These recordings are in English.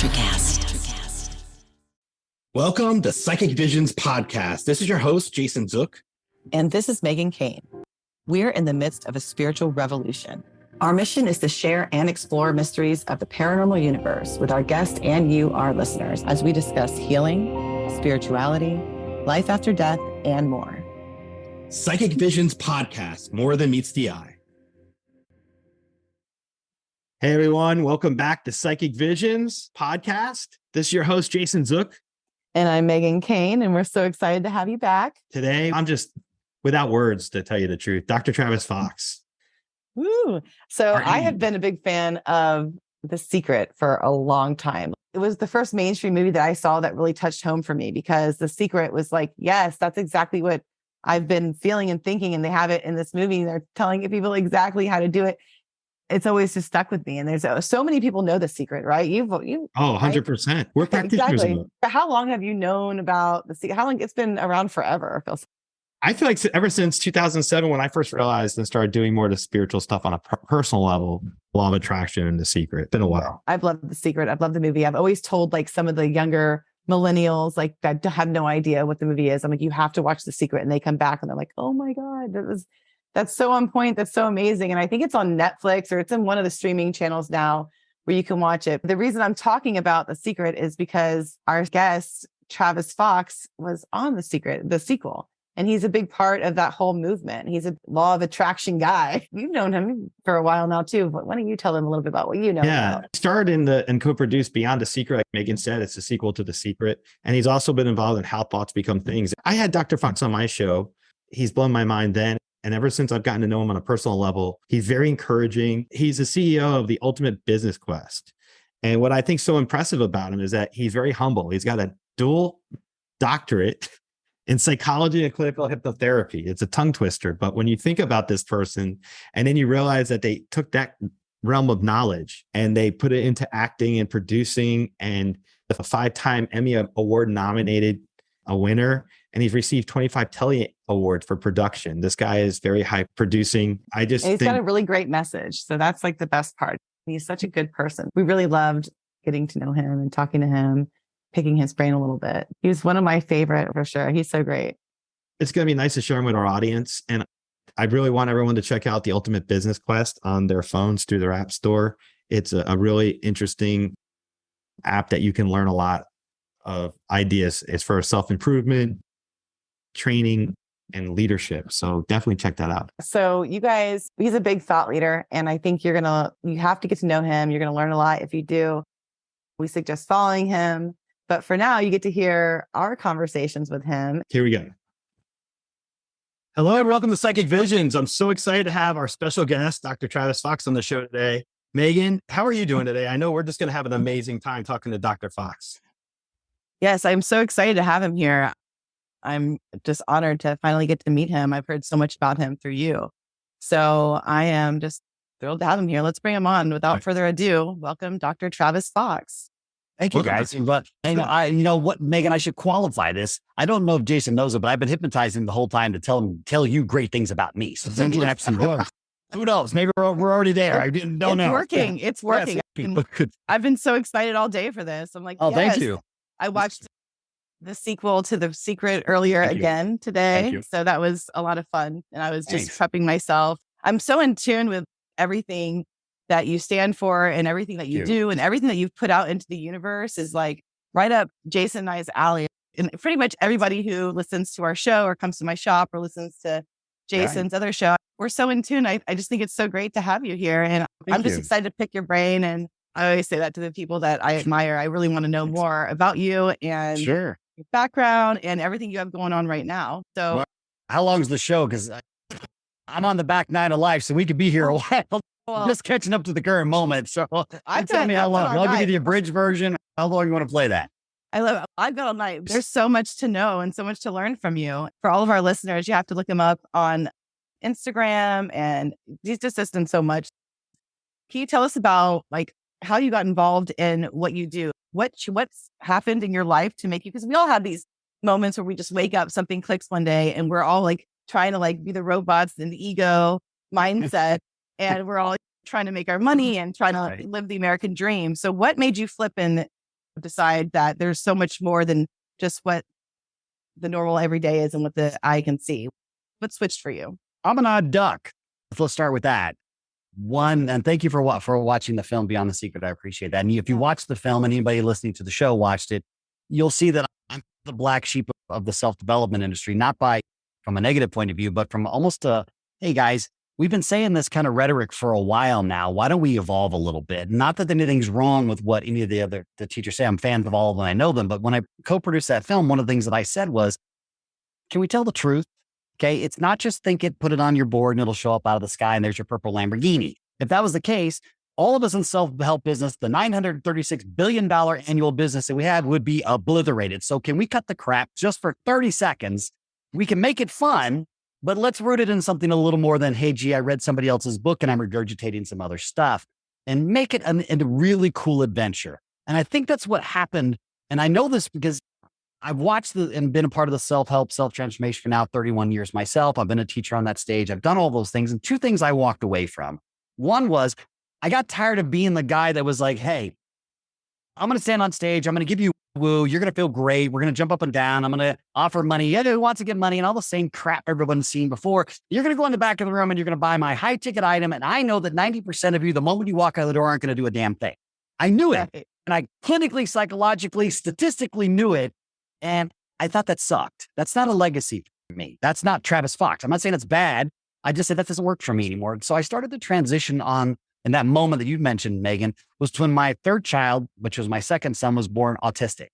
Theatricast. Welcome to Psychic Visions Podcast. This is your host, Jason Zook. And this is Megan Kane. We're in the midst of a spiritual revolution. Our mission is to share and explore mysteries of the paranormal universe with our guests and you, our listeners, as we discuss healing, spirituality, life after death, and more. Psychic Visions Podcast, more than meets the eye. Hey, everyone. Welcome back to Psychic Visions Podcast. This is your host, Jason Zook. And I'm Megan Kane, and we're so excited to have you back. Today, I'm just without words to tell you the truth. Dr. Travis Fox. Woo! So I have been a big fan of The Secret for a long time. It was the first mainstream movie that I saw that really touched home for me because The Secret was like, yes, that's exactly what I've been feeling and thinking. And they have it in this movie. They're telling people exactly how to do it. It's always just stuck with me. And there's so many people know The Secret, right? You 100%. Right? We're practitioners. Exactly. How long have you known about The Secret? How long? It's been around forever. I feel like ever since 2007, when I first realized and started doing more of the spiritual stuff on a personal level, Law of Attraction and The Secret. It's been a while. I've loved The Secret. I've loved the movie. I've always told like some of the younger millennials like that have no idea what the movie is. I'm like, you have to watch The Secret. And they come back and they're like, oh my God, that's so on point. That's so amazing. And I think it's on Netflix or it's in one of the streaming channels now where you can watch it. The reason I'm talking about The Secret is because our guest, Travis Fox, was on The Secret, the sequel. And he's a big part of that whole movement. He's a law of attraction guy. You've known him for a while now too, but why don't you tell him a little bit about what you know? Yeah, starred and co-produced Beyond the Secret. Like Megan said, it's a sequel to The Secret. And he's also been involved in How Thoughts Become Things. I had Dr. Fox on my show. He's blown my mind then. And ever since I've gotten to know him on a personal level, he's very encouraging. He's the CEO of the Ultimate Business Quest. And what I think so impressive about him is that he's very humble. He's got a dual doctorate in psychology and clinical hypnotherapy. It's a tongue twister. But when you think about this person, and then you realize that they took that realm of knowledge and they put it into acting and producing, and a 5-time Emmy Award nominated a winner, and he's received 25 Telly Awards for production. This guy is very high producing. And he's got a really great message. So that's like the best part. He's such a good person. We really loved getting to know him and talking to him, picking his brain a little bit. He was one of my favorite for sure. He's so great. It's going to be nice to share him with our audience. And I really want everyone to check out the Ultimate Business Quest on their phones through their app store. It's a really interesting app that you can learn a lot of ideas. It's for self-improvement, training, and leadership. So definitely check that out. So you guys, he's a big thought leader. And I think you have to get to know him. You're going to learn a lot if you do. We suggest following him. But for now, you get to hear our conversations with him. Here we go. Hello and welcome to Psychic Visions. I'm so excited to have our special guest, Dr. Travis Fox, on the show today. Megan, how are you doing today? I know we're just going to have an amazing time talking to Dr. Fox. Yes, I'm so excited to have him here. I'm just honored to finally get to meet him. I've heard so much about him through you. So I am just thrilled to have him here. Let's bring him on. Without further ado, welcome Dr. Travis Fox. Thank you, guys. But you know what, Megan, I should qualify this. I don't know if Jason knows it, but I've been hypnotizing the whole time to tell you great things about me. So then you have some work. Who knows? Maybe we're already there. I don't know. It's working. Yes. I've been so excited all day for this. I'm like, oh, yes. Thank you. I watched the sequel to The Secret earlier again today. So that was a lot of fun. And I was just prepping myself. I'm so in tune with everything that you stand for and everything that you do and everything that you've put out into the universe is like right up Jason and I's alley. And pretty much everybody who listens to our show or comes to my shop or listens to Jason's other show, we're so in tune. I just think it's so great to have you here. And I'm just excited to pick your brain. And I always say that to the people that I admire. I really want to know more about you and your background and everything you have going on right now. So how long is the show? Because I'm on the back nine of life, so we could be here a while. Well, just catching up to the current moment. So tell me how long. I'll give you the abridged version. How long you want to play that? I've got all night. There's so much to know and so much to learn from you. For all of our listeners, you have to look him up on Instagram, and he's just done so much. Can you tell us about like how you got involved in what you do? What's happened in your life to make you, because we all have these moments where we just wake up, something clicks one day and we're all like trying to like be the robots in the ego mindset. And we're all trying to make our money and trying to live the American dream. So what made you flip and decide that there's so much more than just what the normal everyday is and what the eye can see? What switched for you? I'm an odd duck. So let's start with that. One, and thank you for watching the film Beyond the Secret. I appreciate that. And if you watch the film, and anybody listening to the show watched it, you'll see that I'm the black sheep of the self-development industry, not from a negative point of view, but from almost hey guys, we've been saying this kind of rhetoric for a while now. Why don't we evolve a little bit? Not that anything's wrong with what any of the teachers say. I'm fans of all of them. I know them. But when I co-produced that film, one of the things that I said was, can we tell the truth? Okay. It's not just think it, put it on your board and it'll show up out of the sky and there's your purple Lamborghini. If that was the case, all of us in self-help business, the $936 billion annual business that we had would be obliterated. So can we cut the crap just for 30 seconds? We can make it fun, but let's root it in something a little more than, hey, gee, I read somebody else's book and I'm regurgitating some other stuff, and make it a really cool adventure. And I think that's what happened. And I know this because I've watched and been a part of the self-help, self-transformation for now 31 years myself. I've been a teacher on that stage. I've done all those things. And two things I walked away from. One was I got tired of being the guy that was like, hey, I'm going to stand on stage. I'm going to give you woo. You're going to feel great. We're going to jump up and down. I'm going to offer money. Yeah, who wants to get money and all the same crap everyone's seen before. You're going to go in the back of the room and you're going to buy my high ticket item. And I know that 90% of you, the moment you walk out the door, aren't going to do a damn thing. I knew it. And I clinically, psychologically, statistically knew it. And I thought that sucked. That's not a legacy for me. That's not Travis Fox. I'm not saying that's bad. I just said that doesn't work for me anymore. So I started to transition on. And that moment that you mentioned, Megan, was when my third child, which was my second son, was born autistic.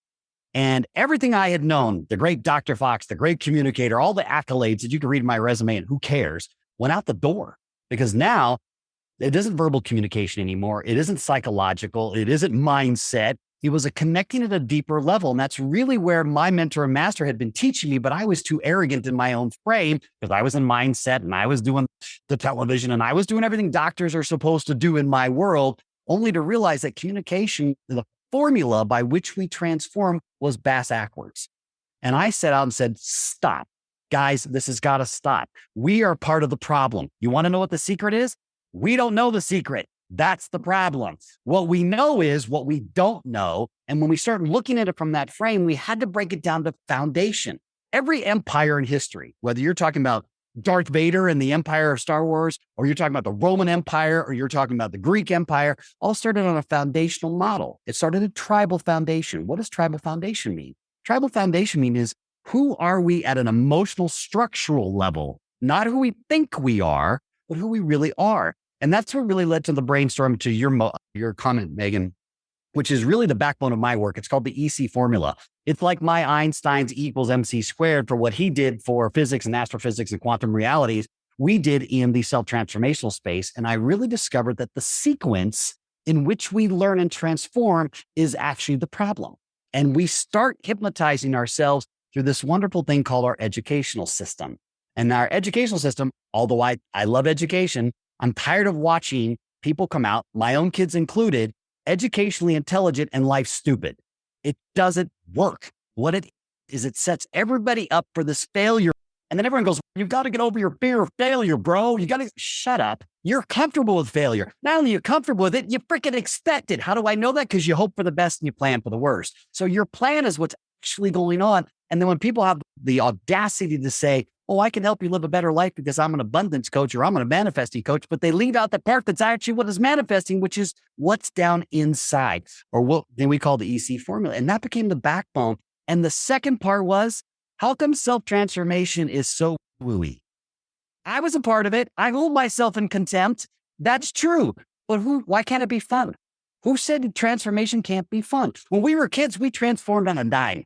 And everything I had known, the great Dr. Fox, the great communicator, all the accolades that you can read in my resume and who cares, went out the door. Because now it isn't verbal communication anymore. It isn't psychological. It isn't mindset. It was a connecting at a deeper level. And that's really where my mentor and master had been teaching me, but I was too arrogant in my own frame because I was in mindset and I was doing the television and I was doing everything doctors are supposed to do in my world, only to realize that communication, the formula by which we transform, was backwards. And I set out and said, stop. Guys, this has got to stop. We are part of the problem. You want to know what the secret is? We don't know the secret. That's the problem. What we know is what we don't know. And when we start looking at it from that frame, we had to break it down to foundation. Every empire in history, whether you're talking about Darth Vader and the empire of Star Wars, or you're talking about the Roman Empire, or you're talking about the Greek Empire, all started on a foundational model. It started a tribal foundation. What does tribal foundation mean? Tribal foundation means who are we at an emotional, structural level? Not who we think we are, but who we really are. And that's what really led to the brainstorm, to your comment, Megan, which is really the backbone of my work. It's called the EC formula. It's like my Einstein's equals MC squared for what he did for physics and astrophysics and quantum realities. We did in the self-transformational space. And I really discovered that the sequence in which we learn and transform is actually the problem. And we start hypnotizing ourselves through this wonderful thing called our educational system. And our educational system, although I love education, I'm tired of watching people come out, my own kids included, educationally intelligent and life stupid. It doesn't work. What it is, it sets everybody up for this failure. And then everyone goes, you've got to get over your fear of failure, bro. You got to shut up. You're comfortable with failure. Not only are you comfortable with it, you freaking expect it. How do I know that? Because you hope for the best and you plan for the worst. So your plan is what's actually going on. And then when people have the audacity to say, oh, I can help you live a better life because I'm an abundance coach or I'm a manifesting coach, but they leave out the part that's actually what is manifesting, which is what's down inside, or what then we call the EC formula. And that became the backbone. And the second part was, how come self-transformation is so wooey? I was a part of it. I hold myself in contempt. That's true. But why can't it be fun? Who said transformation can't be fun? When we were kids, we transformed on a dime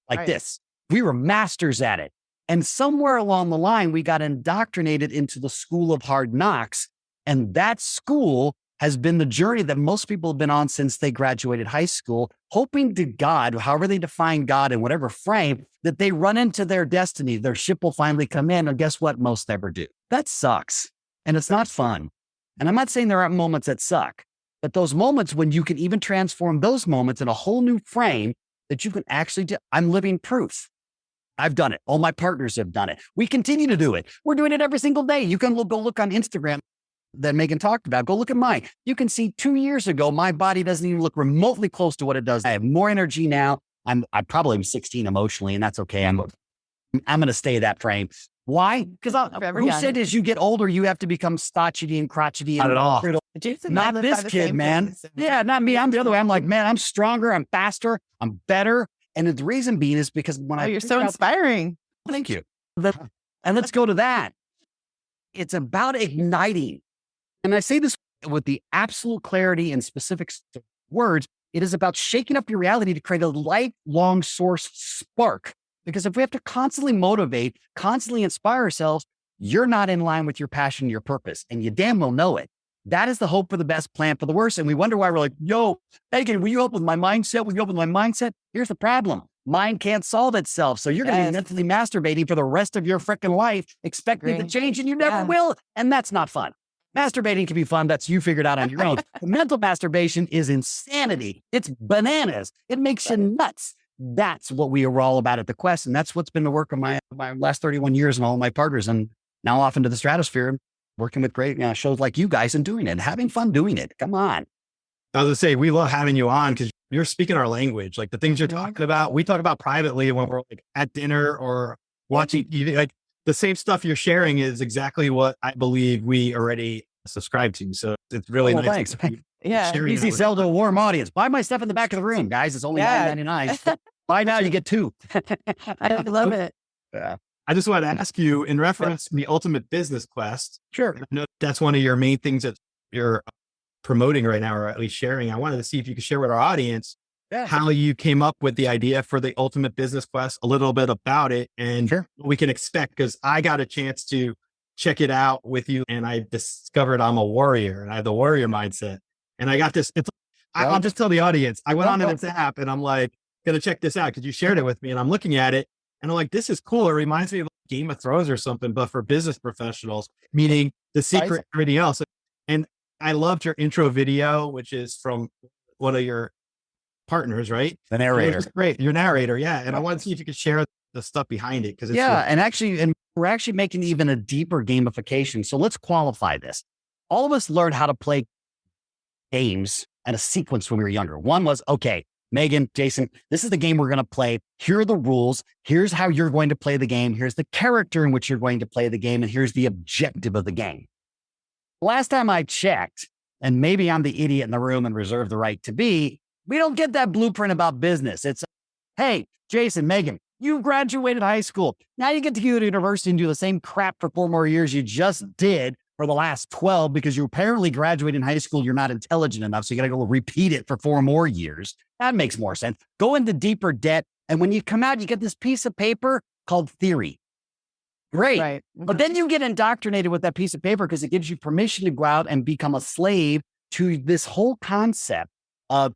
like this. We were masters at it. And somewhere along the line, we got indoctrinated into the school of hard knocks. And that school has been the journey that most people have been on since they graduated high school, hoping to God, however they define God in whatever frame, that they run into their destiny. Their ship will finally come in. And guess what? Most never do. That sucks. And it's not fun. And I'm not saying there aren't moments that suck, but those moments when you can even transform those moments in a whole new frame that you can actually do. I'm living proof. I've done it. All my partners have done it. We continue to do it. We're doing it every single day. You can go look on Instagram. that Megan talked about. Go look at mine. You can see 2 years ago, my body doesn't even look remotely close to what it does. I have more energy now. I probably am 16 emotionally, and that's okay. I'm going to stay that frame. Why? Because who said as you get older, you have to become stodgy and crotchety? Not at all. Not this kid, man. Yeah, not me. I'm the other way. I'm like, man, I'm stronger. I'm faster. I'm better. And the reason being is because when you're so inspiring. Thank you. And let's go to that. It's about igniting. And I say this with the absolute clarity and specific words. It is about shaking up your reality to create a lifelong source spark. Because if we have to constantly motivate, constantly inspire ourselves, you're not in line with your passion, your purpose, and you damn well know it. That is the hope for the best, plan for the worst. And we wonder why we're like, yo, Megan, will you help with my mindset? Will you help with my mindset? Here's the problem. Mind can't solve itself. So you're going to be mentally masturbating for the rest of your freaking life, expecting to change, and you never will. And that's not fun. Masturbating can be fun. That's you figured out on your own. Mental masturbation is insanity. It's bananas. It makes you nuts. That's what we are all about at the Quest. And that's what's been the work of my last 31 years and all of my partners. And now off into the stratosphere, working with great shows like you guys and doing it, having fun doing it. Come on. I was going to say, we love having you on because you're speaking our language. Like the things you're talking about, we talk about privately when we're like at dinner or watching TV. Like the same stuff you're sharing is exactly what I believe we already subscribe to. So it's really nice. Thanks. Easy sell to a warm audience. Buy my stuff in the back of the room, guys. It's only $9.99. Buy now, you get 2. I love it. I just wanted to ask you in reference to the Ultimate Business Quest. Sure. I know that's one of your main things that you're promoting right now, or at least sharing. I wanted to see if you could share with our audience how you came up with the idea for the Ultimate Business Quest, a little bit about it, and what we can expect. Because I got a chance to check it out with you, and I discovered I'm a warrior, and I have the warrior mindset. And I got this. I'll just tell the audience. I went on to this app, and I'm like, gonna check this out because you shared it with me, and I'm looking at it, and I'm like, this is cool. It reminds me of Game of Thrones or something, but for business professionals, meaning the secret, everything else. And I loved your intro video, which is from one of your partners, right? The narrator. Great. Your narrator. Yeah. And I want to see if you could share the stuff behind it. Because and we're actually making even a deeper gamification. So let's qualify this. All of us learned how to play games and a sequence when we were younger. One was, okay, Megan, Jason, this is the game we're going to play. Here are the rules. Here's how you're going to play the game. Here's the character in which you're going to play the game. And here's the objective of the game. Last time I checked, and maybe I'm the idiot in the room and reserve the right to be, we don't get that blueprint about business. It's, hey, Jason, Megan, you graduated high school. Now you get to go to university and do the same crap for 4 more years you just did for the last 12 because you apparently graduated in high school. You're not intelligent enough. So you got to go repeat it for 4 more years. That makes more sense. Go into deeper debt. And when you come out, you get this piece of paper called theory. Great. Right. But then you get indoctrinated with that piece of paper because it gives you permission to go out and become a slave to this whole concept of,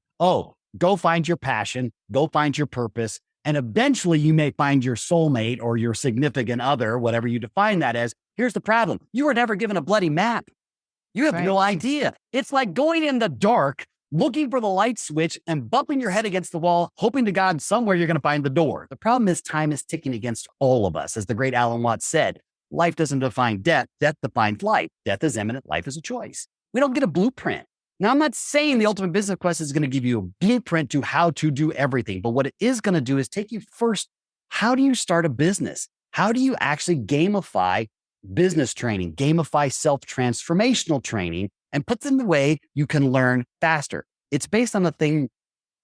go find your passion, go find your purpose. And eventually you may find your soulmate or your significant other, whatever you define that as. Here's the problem. You were never given a bloody map. You have no idea. It's like going in the dark, looking for the light switch and bumping your head against the wall, hoping to God somewhere you're going to find the door. The problem is time is ticking against all of us. As the great Alan Watts said, life doesn't define death. Death defines life. Death is imminent. Life is a choice. We don't get a blueprint. Now, I'm not saying the Ultimate Business Quest is going to give you a blueprint to how to do everything, but what it is going to do is take you first. How do you start a business? How do you actually gamify business training, gamify self-transformational training, and put them in the way you can learn faster? It's based on the thing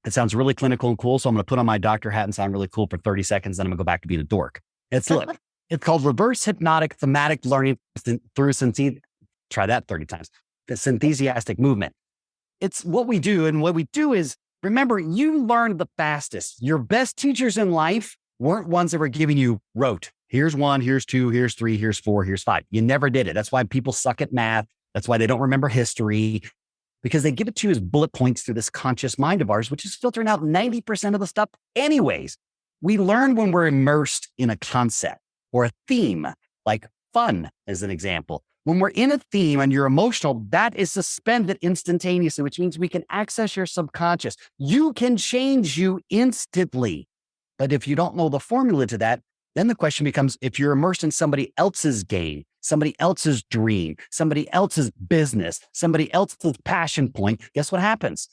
that sounds really clinical and cool. So I'm going to put on my doctor hat and sound really cool for 30 seconds. Then I'm going to go back to being a dork. It's called reverse hypnotic thematic learning through try that 30 times. The synthesiastic movement. It's what we do. And what we do is, remember, you learned the fastest. Your best teachers in life weren't ones that were giving you rote. Here's 1, here's 2, here's 3, here's 4, here's 5. You never did it. That's why people suck at math. That's why they don't remember history, because they give it to you as bullet points through this conscious mind of ours, which is filtering out 90% of the stuff anyways. We learn when we're immersed in a concept or a theme, like fun as an example. When we're in a theme and you're emotional, that is suspended instantaneously, which means we can access your subconscious. You can change you instantly. But if you don't know the formula to that, then the question becomes, if you're immersed in somebody else's game, somebody else's dream, somebody else's business, somebody else's passion point, guess what happens?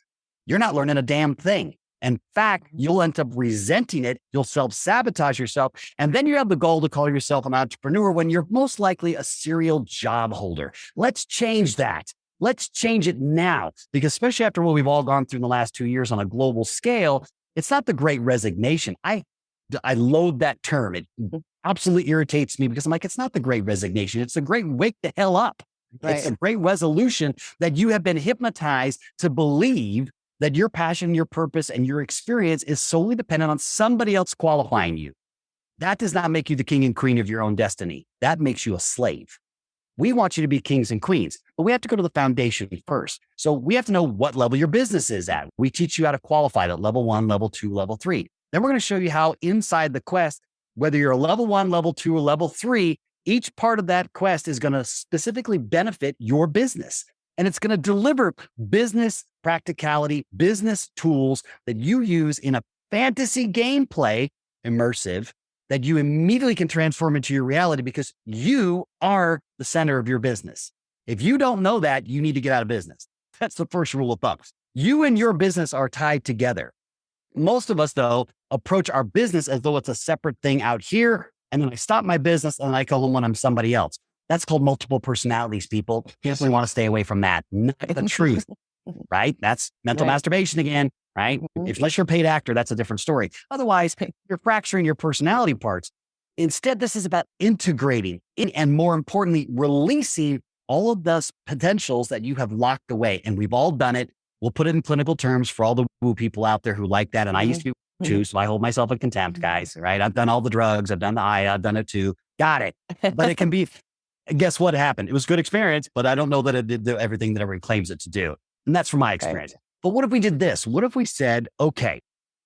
You're not learning a damn thing. In fact, you'll end up resenting it. You'll self-sabotage yourself. And then you have the goal to call yourself an entrepreneur when you're most likely a serial job holder. Let's change that. Let's change it now. Because especially after what we've all gone through in the last 2 years on a global scale, it's not the great resignation. I loathe that term. It absolutely irritates me because I'm like, it's not the great resignation. It's the great wake the hell up. Right. It's a great resolution that you have been hypnotized to believe that your passion, your purpose, and your experience is solely dependent on somebody else qualifying you. That does not make you the king and queen of your own destiny. That makes you a slave. We want you to be kings and queens, but we have to go to the foundation first. So we have to know what level your business is at. We teach you how to qualify at level 1, level 2, level 3. Then we're going to show you how inside the quest, whether you're a level 1, level 2, or level 3, each part of that quest is going to specifically benefit your business. And it's going to deliver business practicality, business tools that you use in a fantasy gameplay, immersive, that you immediately can transform into your reality because you are the center of your business. If you don't know that, you need to get out of business. That's the first rule of thumb. You and your business are tied together. Most of us, though, approach our business as though it's a separate thing out here. And then I stop my business and I go home when I'm somebody else. That's called multiple personalities, people. You definitely want to stay away from that. Not the truth, right? That's mental masturbation again, right? Unless you're a paid actor, that's a different story. Otherwise, you're fracturing your personality parts. Instead, this is about integrating and more importantly, releasing all of those potentials that you have locked away. And we've all done it. We'll put it in clinical terms for all the woo people out there who like that. And I used to be too, so I hold myself in contempt, guys, right? I've done all the drugs. I've done the I've done it too. Got it. But it can be... Guess what happened? It was a good experience, but I don't know that it did everything that everyone claims it to do. And that's from my experience. But what if we did this? What if we said, okay,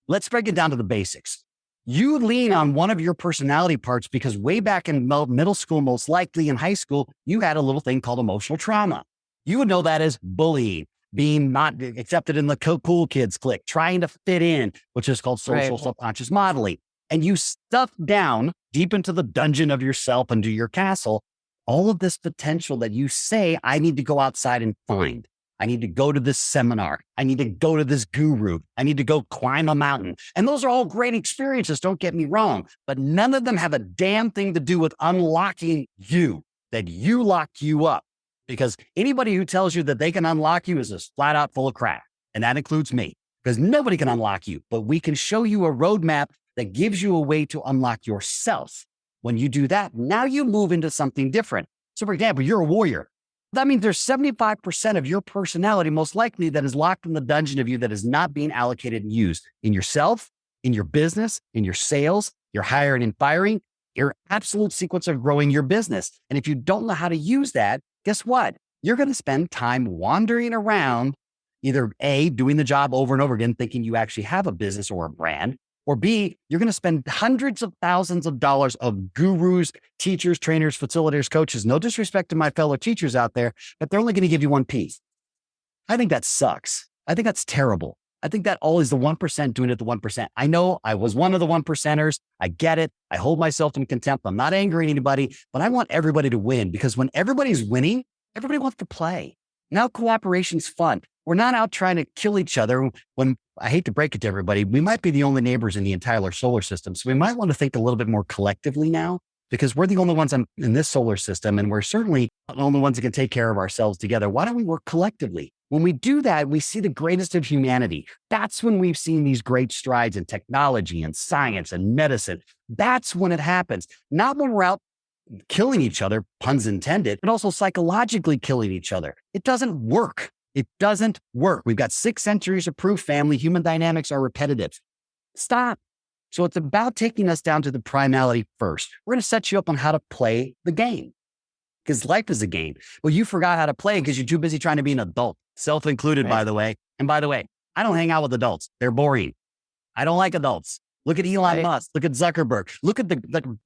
let's break it down to the basics. You lean on one of your personality parts because way back in middle school, most likely in high school, you had a little thing called emotional trauma. You would know that as bullying, being not accepted in the cool kids clique, trying to fit in, which is called social subconscious modeling. And you stuff down deep into the dungeon of yourself, into your castle, all of this potential that you say, I need to go outside and find. I need to go to this seminar. I need to go to this guru. I need to go climb a mountain. And those are all great experiences, don't get me wrong, but none of them have a damn thing to do with unlocking you, that you lock you up. Because anybody who tells you that they can unlock you is just flat out full of crap. And that includes me, because nobody can unlock you, but we can show you a roadmap that gives you a way to unlock yourself. When you do that, now you move into something different. So for example, you're a warrior. That means there's 75% of your personality, most likely, that is locked in the dungeon of you that is not being allocated and used in yourself, in your business, in your sales, your hiring and firing, your absolute sequence of growing your business. And if you don't know how to use that, guess what? You're going to spend time wandering around, either A, doing the job over and over again, thinking you actually have a business or a brand, or B, you're going to spend hundreds of thousands of dollars of gurus, teachers, trainers, facilitators, coaches. No disrespect to my fellow teachers out there, but they're only going to give you one piece. I think that sucks. I think that's terrible. I think that always the 1% doing it the 1%. I know I was one of the 1%ers. I get it. I hold myself in contempt. I'm not angry at anybody, but I want everybody to win because when everybody's winning, everybody wants to play. Now cooperation's fun. We're not out trying to kill each other. When I hate to break it to everybody, we might be the only neighbors in the entire solar system. So we might want to think a little bit more collectively now because we're the only ones in this solar system. And we're certainly the only ones that can take care of ourselves together. Why don't we work collectively? When we do that, we see the greatest of humanity. That's when we've seen these great strides in technology and science and medicine. That's when it happens. Not when we're out killing each other, puns intended, but also psychologically killing each other. It doesn't work. It doesn't work. We've got 6 centuries of proof, family. Human dynamics are repetitive. Stop. So it's about taking us down to the primality first. We're going to set you up on how to play the game because life is a game. Well, you forgot how to play because you're too busy trying to be an adult, self-included, by the way. And by the way, I don't hang out with adults. They're boring. I don't like adults. Look at Elon Musk. Look at Zuckerberg. Look at the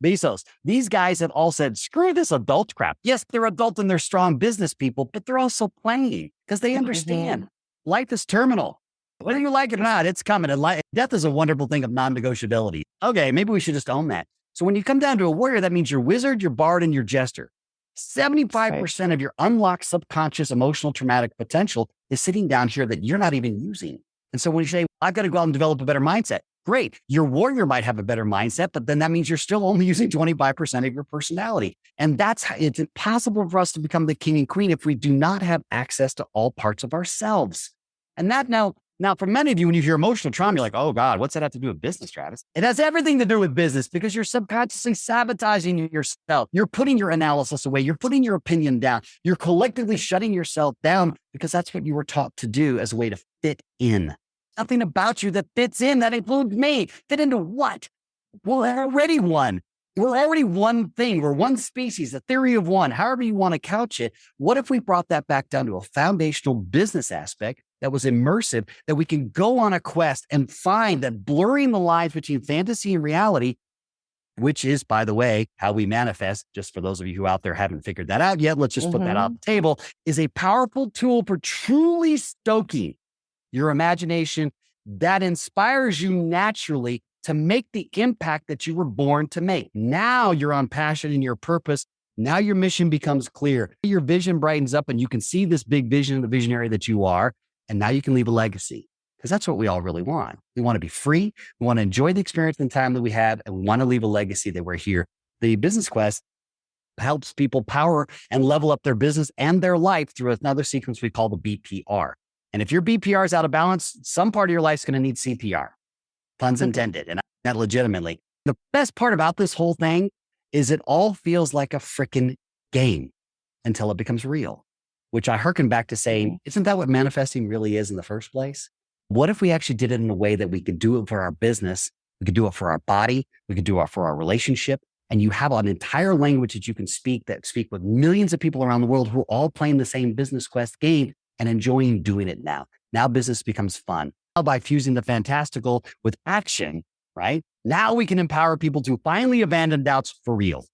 Bezos. These guys have all said, screw this adult crap. Yes, they're adult and they're strong business people, but they're also playing because they understand life is terminal. Whether you like it or not, it's coming. And death is a wonderful thing of non-negotiability. Okay, maybe we should just own that. So when you come down to a warrior, that means you're wizard, you're bard, and you're jester. 75% of your unlocked subconscious emotional traumatic potential is sitting down here that you're not even using. And so when you say, I've got to go out and develop a better mindset, great. Your warrior might have a better mindset, but then that means you're still only using 25% of your personality. And that's how it's impossible for us to become the king and queen if we do not have access to all parts of ourselves. And that now for many of you, when you hear emotional trauma, you're like, oh God, what's that have to do with business, Travis? It has everything to do with business because you're subconsciously sabotaging yourself. You're putting your analysis away. You're putting your opinion down. You're collectively shutting yourself down because that's what you were taught to do as a way to fit in. Nothing about you that fits in. That includes me. Fit into what? We're already one. We're already one thing. We're one species, the theory of one, however you want to couch it. What if we brought that back down to a foundational business aspect that was immersive, that we can go on a quest and find that blurring the lines between fantasy and reality, which is, by the way, how we manifest, just for those of you who out there haven't figured that out yet, let's just put that on the table, is a powerful tool for truly stoking your imagination that inspires you naturally to make the impact that you were born to make. Now you're on passion and your purpose. Now your mission becomes clear. Your vision brightens up and you can see this big vision of the visionary that you are. And now you can leave a legacy because that's what we all really want. We want to be free. We want to enjoy the experience and time that we have. And we want to leave a legacy that we're here. The Business Quest helps people power and level up their business and their life through another sequence we call the BPR. And if your BPR is out of balance, some part of your life is going to need CPR. Puns intended. And that legitimately. The best part about this whole thing is it all feels like a freaking game until it becomes real, which I hearken back to saying, isn't that what manifesting really is in the first place? What if we actually did it in a way that we could do it for our business? We could do it for our body. We could do it for our relationship. And you have an entire language that you can speak with millions of people around the world who are all playing the same Business Quest game and enjoying doing it now. Now business becomes fun. Now by fusing the fantastical with action, right? Now we can empower people to finally abandon doubts for real,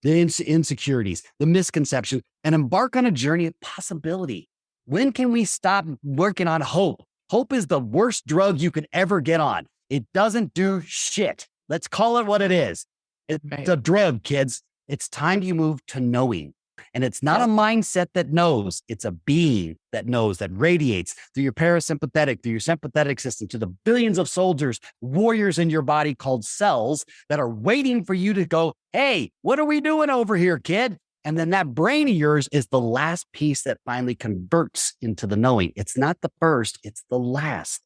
the insecurities, the misconceptions, and embark on a journey of possibility. When can we stop working on hope? Hope is the worst drug you could ever get on. It doesn't do shit. Let's call it what it is. It's a drug, kids. It's time you move to knowing. And it's not a mindset that knows. It's a being that knows, that radiates through your parasympathetic, through your sympathetic system, to the billions of soldiers, warriors in your body called cells that are waiting for you to go, hey, what are we doing over here, kid? And then that brain of yours is the last piece that finally converts into the knowing. It's not the first, it's the last.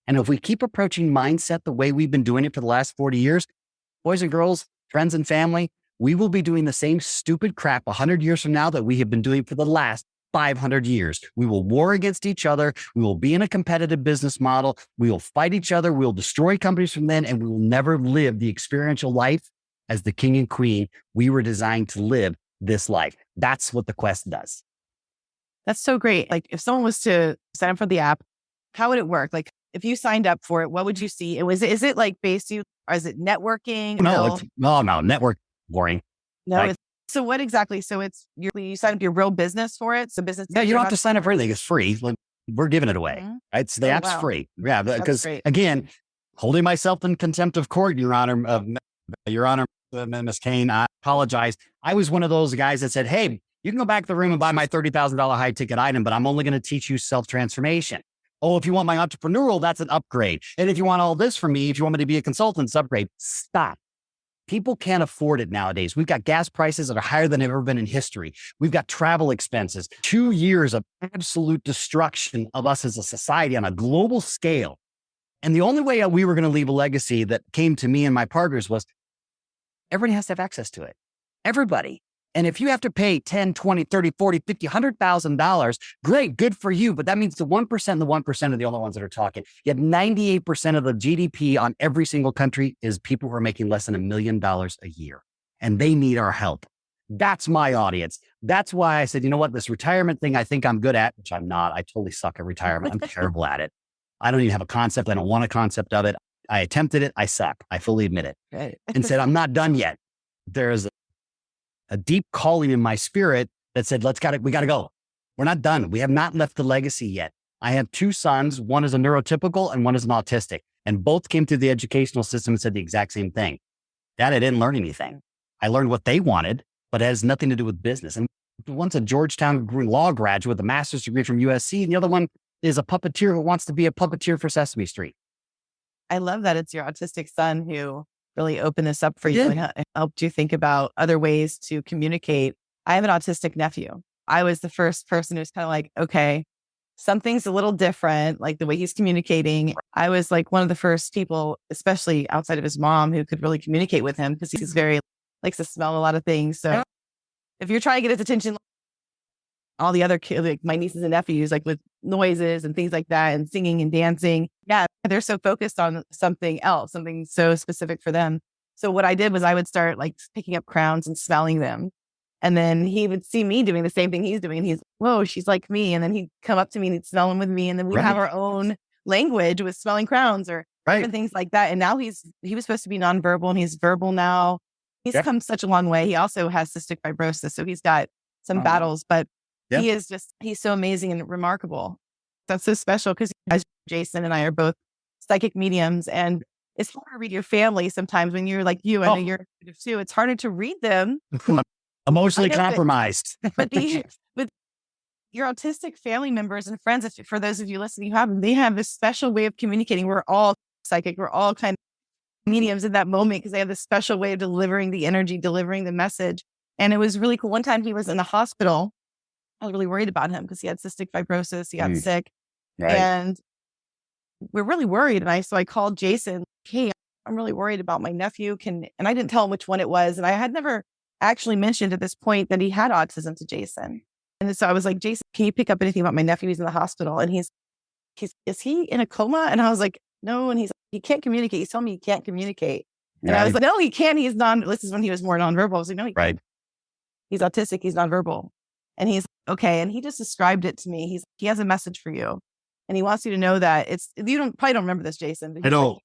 And if we keep approaching mindset the way we've been doing it for the last 40 years, boys and girls, friends and family, we will be doing the same stupid crap 100 years from now that we have been doing for the last 500 years. We will war against each other. We will be in a competitive business model. We will fight each other. We will destroy companies from then, and we will never live the experiential life as the king and queen we were designed to live this life. That's what the quest does. That's so great. Like if someone was to sign up for the app, how would it work? Like if you signed up for it, what would you see? Is it like or is it networking? No, network boring. No. Right? So what exactly? So it's you sign up your real business for it. So business. Yeah, you don't have to sign up for anything. It's free. We're giving it away. Right? So the app's free. Yeah, because again, holding myself in contempt of court, Your Honor, Ms. Kane, I apologize. I was one of those guys that said, hey, you can go back to the room and buy my $30,000 high ticket item, but I'm only going to teach you self-transformation. Oh, if you want my entrepreneurial, that's an upgrade. And if you want all this from me, if you want me to be a consultant, it's upgrade. Stop. People can't afford it nowadays. We've got gas prices that are higher than they've ever been in history. We've got travel expenses, 2 years of absolute destruction of us as a society on a global scale. And the only way we were going to leave a legacy that came to me and my partners was everybody has to have access to it. Everybody. And if you have to pay 10, 20, 30, 40, 50, $100,000, great, good for you. But that means the 1% and the 1% are the only ones that are talking. Yet 98% of the GDP on every single country is people who are making less than $1 million a year. And they need our help. That's my audience. That's why I said, you know what, this retirement thing I think I'm good at, which I'm not. I totally suck at retirement. I'm terrible at it. I don't even have a concept. I don't want a concept of it. I attempted it. I suck. I fully admit it. Right. And said, I'm not done yet. There's a deep calling in my spirit that said, we got to go. We're not done. We have not left the legacy yet. I have 2 sons. One is a neurotypical and one is an autistic. And both came through the educational system and said the exact same thing. Dad, I didn't learn anything. I learned what they wanted, but it has nothing to do with business. And One's a Georgetown law graduate with a master's degree from USC. And the other one is a puppeteer who wants to be a puppeteer for Sesame Street. I love that it's your autistic son who really opened this up for you and helped you think about other ways to communicate. I have an autistic nephew. I was the first person who's kind of like, okay, something's a little different, like the way he's communicating. I was like one of the first people, especially outside of his mom, who could really communicate with him because he's likes to smell a lot of things. So if you're trying to get his attention, all the other kids, like my nieces and nephews, like with noises and things like that and singing and dancing. Yeah, they're so focused on something else, something so specific for them. So what I did was I would start like picking up crowns and smelling them. And then he would see me doing the same thing he's doing. And he's, whoa, she's like me. And then he'd come up to me and he'd smell them with me. And then we'd have our own language with smelling crowns or different things like that. And now he was supposed to be nonverbal and he's verbal now. He's come such a long way. He also has cystic fibrosis. So he's got some battles, but he's so amazing and remarkable. That's so special because Jason and I are both psychic mediums, and it's hard to read your family sometimes when you're like I know you're too. It's harder to read them. Emotionally compromised. But with your autistic family members and friends, for those of you listening, they have this special way of communicating. We're all psychic. We're all kind of mediums in that moment because they have this special way of delivering the energy, delivering the message. And it was really cool. One time he was in the hospital. I was really worried about him because he had cystic fibrosis. He got sick. And we're really worried. And so I called Jason. Hey, I'm really worried about my nephew. And I didn't tell him which one it was. And I had never actually mentioned at this point that he had autism to Jason. And so I was like, Jason, can you pick up anything about my nephew? He's in the hospital. And is he in a coma? And I was like, no. And he can't communicate. He's telling me he can't communicate. And I was like, no, he can. He's this is when he was more nonverbal. I was like, no, he's autistic. He's nonverbal. And he's okay. And he just described it to me. He has a message for you. And he wants you to know that probably don't remember this, Jason. I don't.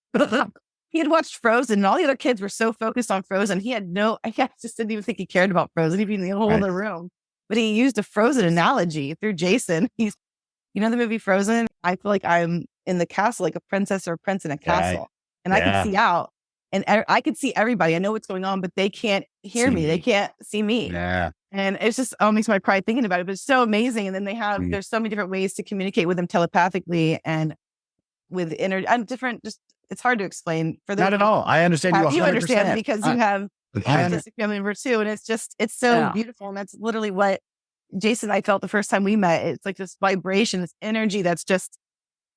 He had watched Frozen and all the other kids were so focused on Frozen. I just didn't even think he cared about Frozen, even in the whole other room. But he used a Frozen analogy through Jason. You know the movie Frozen? I feel like I'm in the castle, like a princess or a prince in a castle. And I can see out. And I could see everybody. I know what's going on, but they can't hear me. They can't see me. Yeah. And it's just makes my pride thinking about it. But it's so amazing. And then there's so many different ways to communicate with them telepathically and with energy and different. Just it's hard to explain for them. Not at all. I understand you 100%. You understand because you have autistic family member too, and it's so beautiful. And that's literally what Jason and I felt the first time we met. It's like this vibration, this energy that's just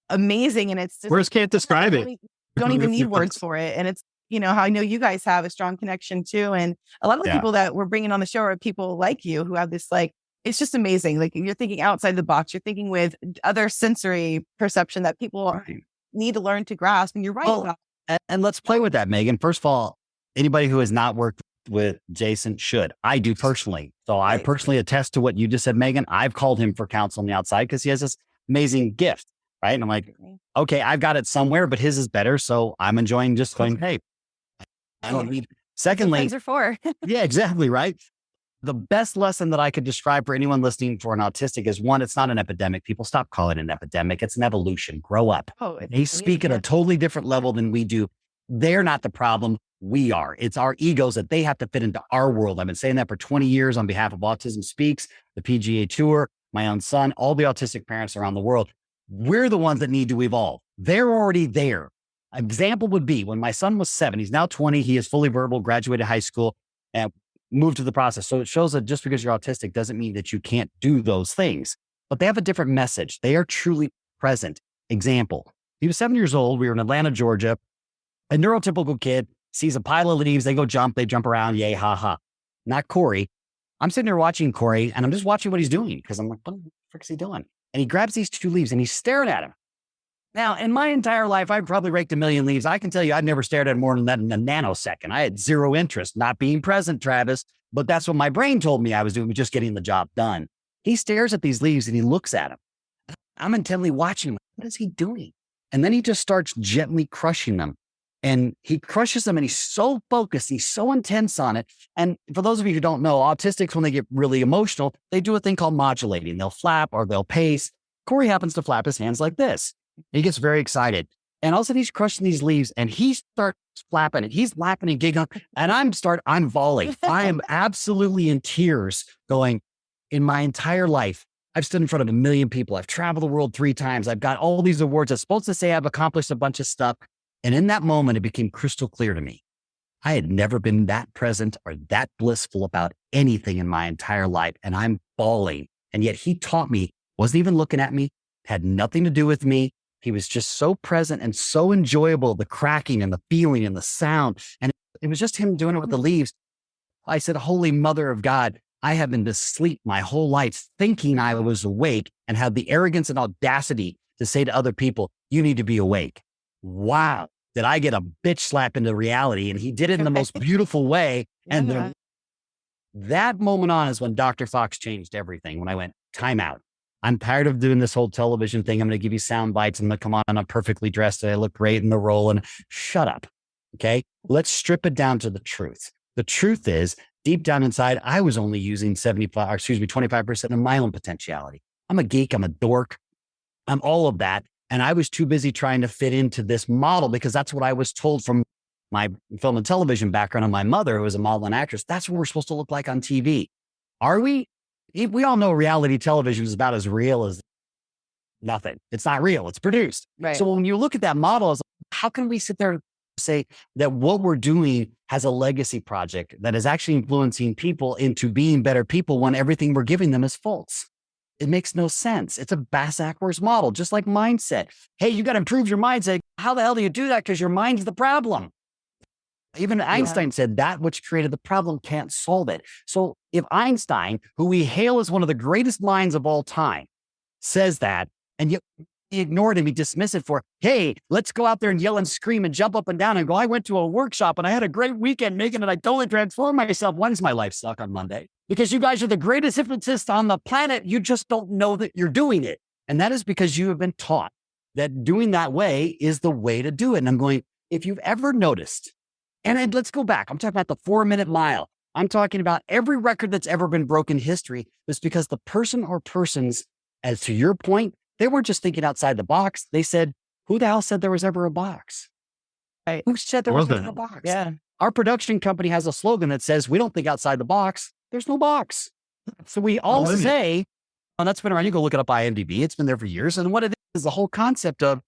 amazing, and it's just, words can't describe it. Don't even need words for it, and it's. How I know you guys have a strong connection too. And a lot of the people that we're bringing on the show are people like you who have this, it's just amazing. Like you're thinking outside the box, you're thinking with other sensory perception that people need to learn to grasp. And you're right. Well, and let's play with that, Megan. First of all, anybody who has not worked with Jason should. I do personally. So I personally attest to what you just said, Megan. I've called him for counsel on the outside because he has this amazing gift. Right. And I'm like, okay, I've got it somewhere, but his is better. So I'm enjoying just going, hey, I don't need. Secondly, friends are for. Yeah, exactly. Right. The best lesson that I could describe for anyone listening for an autistic is one, it's not an epidemic. People stop calling it an epidemic. It's an evolution. Grow up. They speak at a totally different level than we do. They're not the problem. We are. It's our egos that they have to fit into our world. I've been saying that for 20 years on behalf of Autism Speaks, the PGA Tour, my own son, all the autistic parents around the world. We're the ones that need to evolve. They're already there. Example would be when my son was 7, he's now 20, he is fully verbal, graduated high school and moved to the process. So it shows that just because you're autistic doesn't mean that you can't do those things, but they have a different message. They are truly present. Example, he was 7 years old. We were in Atlanta, Georgia. A neurotypical kid sees a pile of leaves. They jump around. Yay, ha, ha. Not Corey. I'm sitting there watching Corey and I'm just watching what he's doing because I'm like, what the frick is he doing? And he grabs these 2 leaves and he's staring at him. Now, in my entire life, I've probably raked 1 million leaves. I can tell you, I've never stared at more than that in a nanosecond. I had zero interest, not being present, Travis, but that's what my brain told me I was doing, just getting the job done. He stares at these leaves and he looks at them. I'm intently watching him. What is he doing? And then he just starts gently crushing them. And he crushes them and he's so focused. He's so intense on it. And for those of you who don't know, autistics, when they get really emotional, they do a thing called modulating. They'll flap or they'll pace. Corey happens to flap his hands like this. He gets very excited. And all of a sudden he's crushing these leaves and he starts flapping it. He's laughing and giggling. And I'm bawling. I am absolutely in tears going, in my entire life, I've stood in front of 1 million people. I've traveled the world 3 times. I've got all these awards. I'm supposed to say I've accomplished a bunch of stuff. And in that moment, it became crystal clear to me. I had never been that present or that blissful about anything in my entire life. And I'm bawling. And yet he taught me, wasn't even looking at me, had nothing to do with me. He was just so present and so enjoyable, the cracking and the feeling and the sound. And it was just him doing it with the leaves. I said, Holy Mother of God, I have been asleep my whole life thinking I was awake and had the arrogance and audacity to say to other people, you need to be awake. Wow. Did I get a bitch slap into reality? And he did it in the most beautiful way. And that moment on is when Dr. Fox changed everything. When I went, time out. I'm tired of doing this whole television thing. I'm going to give you sound bites. I'm going to come on. I'm perfectly dressed. And I look great in the role. And shut up. Okay. Let's strip it down to the truth. The truth is, deep down inside, I was only using 25% of my own potentiality. I'm a geek. I'm a dork. I'm all of that. And I was too busy trying to fit into this model because that's what I was told from my film and television background and my mother, who was a model and actress. That's what we're supposed to look like on TV. Are we? We all know reality television is about as real as nothing. It's not real. It's produced. Right. So when you look at that model, how can we sit there and say that what we're doing has a legacy project that is actually influencing people into being better people when everything we're giving them is false? It makes no sense. It's a backwards model, just like mindset. Hey, you got to improve your mindset. How the hell do you do that? Because your mind's the problem. Even Einstein said that which created the problem can't solve it. So if Einstein, who we hail as one of the greatest minds of all time, says that, and you ignore it and we dismiss it for, hey, let's go out there and yell and scream and jump up and down and go, I went to a workshop and I had a great weekend making it. I totally transformed myself. Why does my life suck on Monday? Because you guys are the greatest hypnotists on the planet. You just don't know that you're doing it. And that is because you have been taught that doing that way is the way to do it. And I'm going, if you've ever noticed, and let's go back. I'm talking about the 4-minute mile. I'm talking about every record that's ever been broken in history was because the person or persons, as to your point, they weren't just thinking outside the box. They said, who the hell said there was ever a box? Right. Who said there was ever a box? Yeah. Our production company has a slogan that says, we don't think outside the box. There's no box. So we all say, and that's been around. You go look it up IMDb. It's been there for years. And what it is the whole concept of,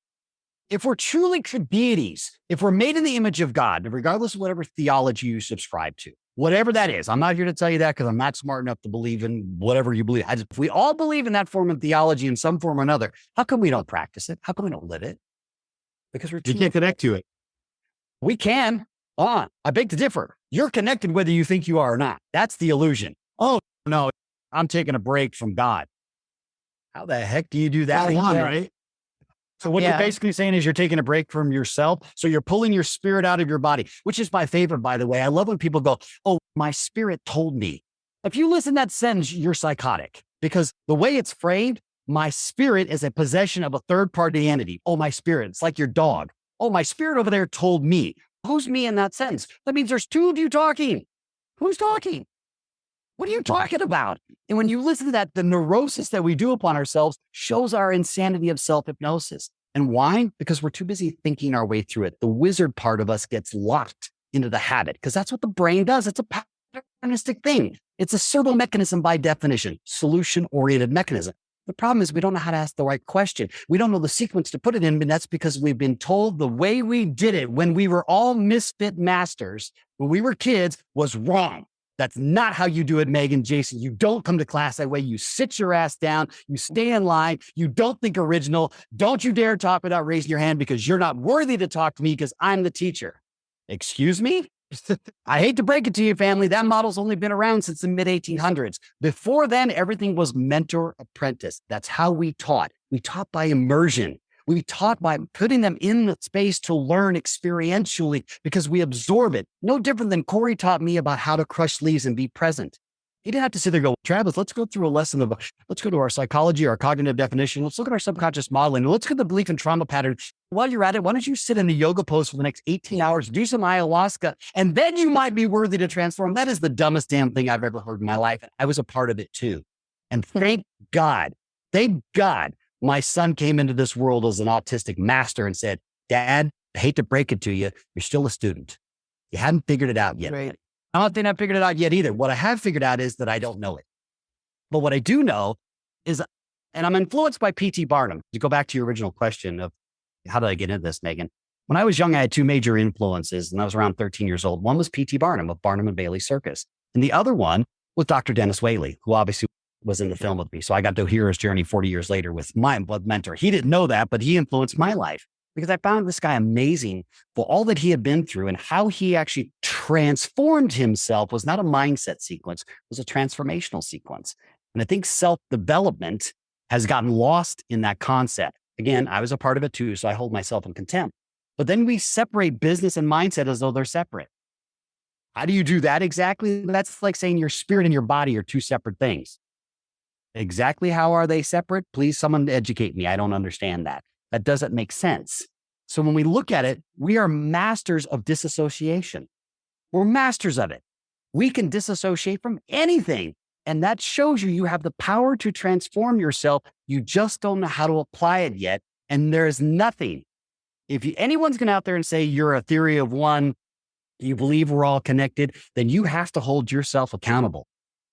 if we're truly deities, if we're made in the image of God, regardless of whatever theology you subscribe to, whatever that is, I'm not here to tell you that because I'm not smart enough to believe in whatever you believe. If we all believe in that form of theology in some form or another, how come we don't practice it? How come we don't live it? Because you can't connect to it. We can. I beg to differ. You're connected whether you think you are or not. That's the illusion. Oh, no, I'm taking a break from God. How the heck do you do that? Right? So what you're basically saying is you're taking a break from yourself. So you're pulling your spirit out of your body, which is my favorite, by the way. I love when people go, oh, my spirit told me. If you listen to that sentence, you're psychotic because the way it's framed, my spirit is a possession of a third-party entity. Oh, my spirit. It's like your dog. Oh, my spirit over there told me. Who's me in that sentence? That means there's 2 of you talking. Who's talking? What are you talking about? And when you listen to that, the neurosis that we do upon ourselves shows our insanity of self-hypnosis. And why? Because we're too busy thinking our way through it. The wizard part of us gets locked into the habit because that's what the brain does. It's a patternistic thing. It's a servo mechanism by definition, solution-oriented mechanism. The problem is we don't know how to ask the right question. We don't know the sequence to put it in, and that's because we've been told the way we did it when we were all misfit masters, when we were kids, was wrong. That's not how you do it, Megan, Jason. You don't come to class that way. You sit your ass down. You stay in line. You don't think original. Don't you dare talk without raising your hand because you're not worthy to talk to me because I'm the teacher. Excuse me? I hate to break it to you, family. That model's only been around since the mid-1800s. Before then, everything was mentor-apprentice. That's how we taught. We taught by immersion. We taught by putting them in the space to learn experientially because we absorb it. No different than Corey taught me about how to crush leaves and be present. He didn't have to sit there and go, Travis, let's go through a lesson of, let's go to our psychology, our cognitive definition. Let's look at our subconscious modeling. Let's look at the belief and trauma pattern. While you're at it, why don't you sit in the yoga pose for the next 18 hours, do some ayahuasca, and then you might be worthy to transform. That is the dumbest damn thing I've ever heard in my life. I was a part of it too. And thank God, my son came into this world as an autistic master and said, Dad, I hate to break it to you. You're still a student. You haven't figured it out yet. Right. I don't think I've figured it out yet either. What I have figured out is that I don't know it. But what I do know is, and I'm influenced by P.T. Barnum. To go back to your original question of how did I get into this, Megan? When I was young, I had two major influences, and I was around 13 years old. One was P.T. Barnum of Barnum and Bailey Circus. And the other one was Dr. Dennis Whaley, who obviously was in the film with me. So I got to hear his journey 40 years later with my mentor. He didn't know that, but he influenced my life because I found this guy amazing for all that he had been through, and how he actually transformed himself was not a mindset sequence, it was a transformational sequence. And I think self-development has gotten lost in that concept. Again, I was a part of it too, so I hold myself in contempt. But then we separate business and mindset as though they're separate. How do you do that exactly? That's like saying your spirit and your body are two separate things. Exactly how are they separate? Please, someone educate me. I don't understand that. That doesn't make sense. So when we look at it, we are masters of disassociation. We're masters of it. We can disassociate from anything. And that shows you have the power to transform yourself. You just don't know how to apply it yet. And there's nothing. If anyone's going out there and say you're a theory of one, you believe we're all connected, then you have to hold yourself accountable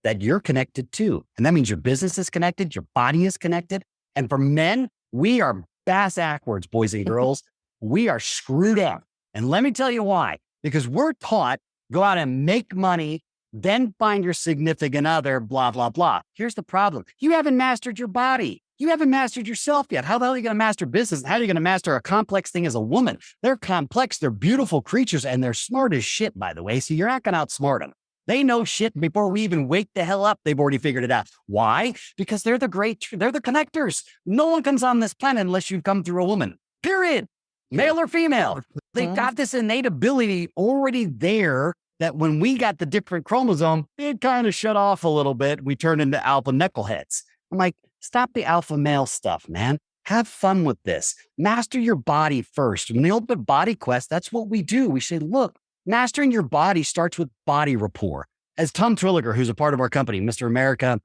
that you're connected too. And that means your business is connected, your body is connected. And for men, we are bass backwards, boys and girls. We are screwed up. And let me tell you why. Because we're taught, go out and make money, then find your significant other, blah, blah, blah. Here's the problem. You haven't mastered your body. You haven't mastered yourself yet. How the hell are you going to master business? How are you going to master a complex thing as a woman? They're complex. They're beautiful creatures, and they're smart as shit, by the way. So you're not going to outsmart them. They know shit before we even wake the hell up. They've already figured it out. Why? Because they're the connectors. No one comes on this planet unless you've come through a woman, period. Male or female. They've got this innate ability already there that when we got the different chromosome, it kind of shut off a little bit. We turned into alpha knuckleheads. I'm like, stop the alpha male stuff, man. Have fun with this. Master your body first. In the ultimate body quest, that's what we do. We say, look, mastering your body starts with body rapport. As Tom Twilliger, who's a part of our company, Mr. America,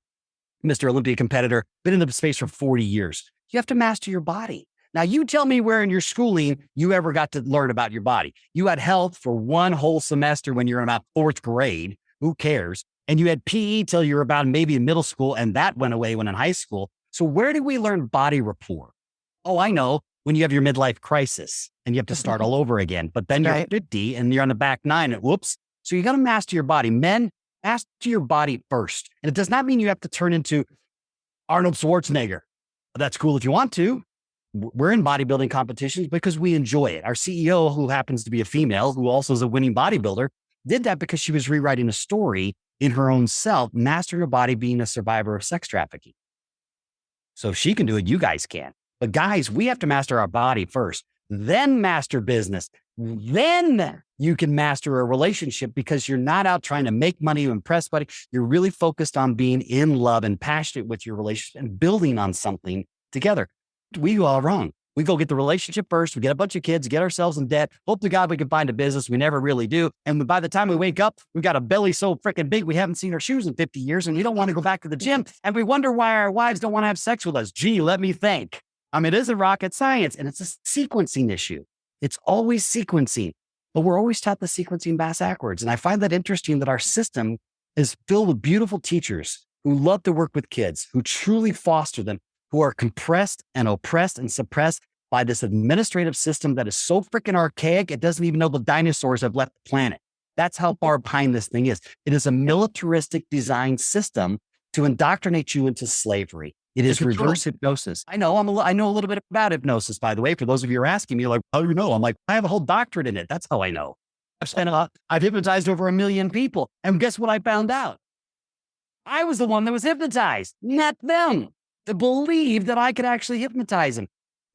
Mr. Olympia competitor, been in the space for 40 years. You have to master your body. Now, you tell me where in your schooling you ever got to learn about your body. You had health for one whole semester when you're in about 4th grade. Who cares? And you had PE till you were about maybe in middle school, and that went away when in high school. So where did we learn body rapport? Oh, I know. When you have your midlife crisis and you have to start all over again, but then you're 50 and you're on the back 9 and whoops. So you got to master your body. Men, master your body first. And it does not mean you have to turn into Arnold Schwarzenegger. That's cool if you want to. We're in bodybuilding competitions because we enjoy it. Our CEO, who happens to be a female, who also is a winning bodybuilder, did that because she was rewriting a story in her own self, mastering her body, being a survivor of sex trafficking. So if she can do it, you guys can. But guys, we have to master our body first, then master business. Then you can master a relationship because you're not out trying to make money to impress somebody. You're really focused on being in love and passionate with your relationship and building on something together. We go all wrong. We go get the relationship first. We get a bunch of kids, get ourselves in debt. Hope to God we can find a business. We never really do. And by the time we wake up, we've got a belly so freaking big, we haven't seen our shoes in 50 years and we don't want to go back to the gym. And we wonder why our wives don't want to have sex with us. Gee, let me think. I mean, it isn't rocket science, and it's a sequencing issue. It's always sequencing, but we're always taught the sequencing backwards. And I find that interesting that our system is filled with beautiful teachers who love to work with kids, who truly foster them, who are compressed and oppressed and suppressed by this administrative system that is so freaking archaic, it doesn't even know the dinosaurs have left the planet. That's how far behind this thing is. It is a militaristic design system to indoctrinate you into slavery. It is reverse hypnosis. I know I know a little bit about hypnosis, by the way. For those of you who are asking me, like, how do you know? I'm like, I have a whole doctorate in it. That's how I know. I've hypnotized over 1 million people. And guess what I found out? I was the one that was hypnotized, not them, to believe that I could actually hypnotize them.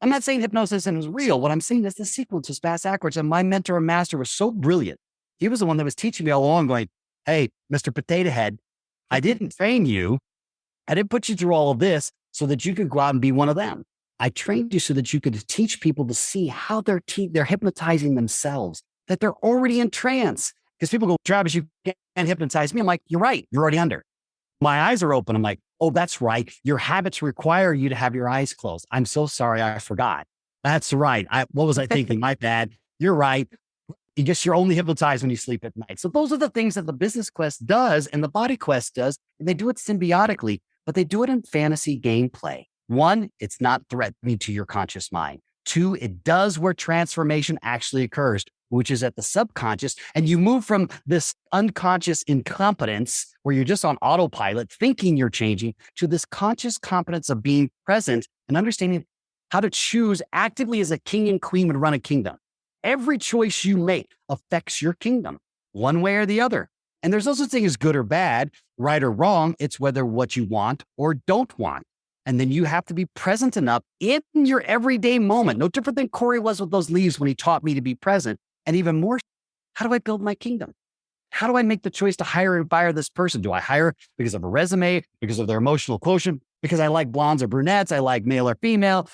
I'm not saying hypnosis isn't real. What I'm saying is the sequence is backwards. And my mentor and master was so brilliant. He was the one that was teaching me all along going, hey, Mr. Potato Head, I didn't train you. I didn't put you through all of this so that you could go out and be one of them. I trained you so that you could teach people to see how they're hypnotizing themselves, that they're already in trance. Because people go, Travis, you can't hypnotize me. I'm like, you're right. You're already under. My eyes are open. I'm like, oh, that's right. Your habits require you to have your eyes closed. I'm so sorry. I forgot. That's right. What was I thinking? My bad. You're right. You guess you're only hypnotized when you sleep at night. So those are the things that the business quest does and the body quest does. And they do it symbiotically. but they do it in fantasy gameplay. One, it's not threatening to your conscious mind. Two, it does where transformation actually occurs, which is at the subconscious. And you move from this unconscious incompetence where you're just on autopilot thinking you're changing to this conscious competence of being present and understanding how to choose actively as a king and queen would run a kingdom. Every choice you make affects your kingdom one way or the other. And there's no such thing as good or bad, right or wrong. It's whether what you want or don't want. And then you have to be present enough in your everyday moment. No different than Corey was with those leaves when he taught me to be present. And even more, how do I build my kingdom? How do I make the choice to hire and fire this person? Do I hire because of a resume, because of their emotional quotient, because I like blondes or brunettes, I like male or female?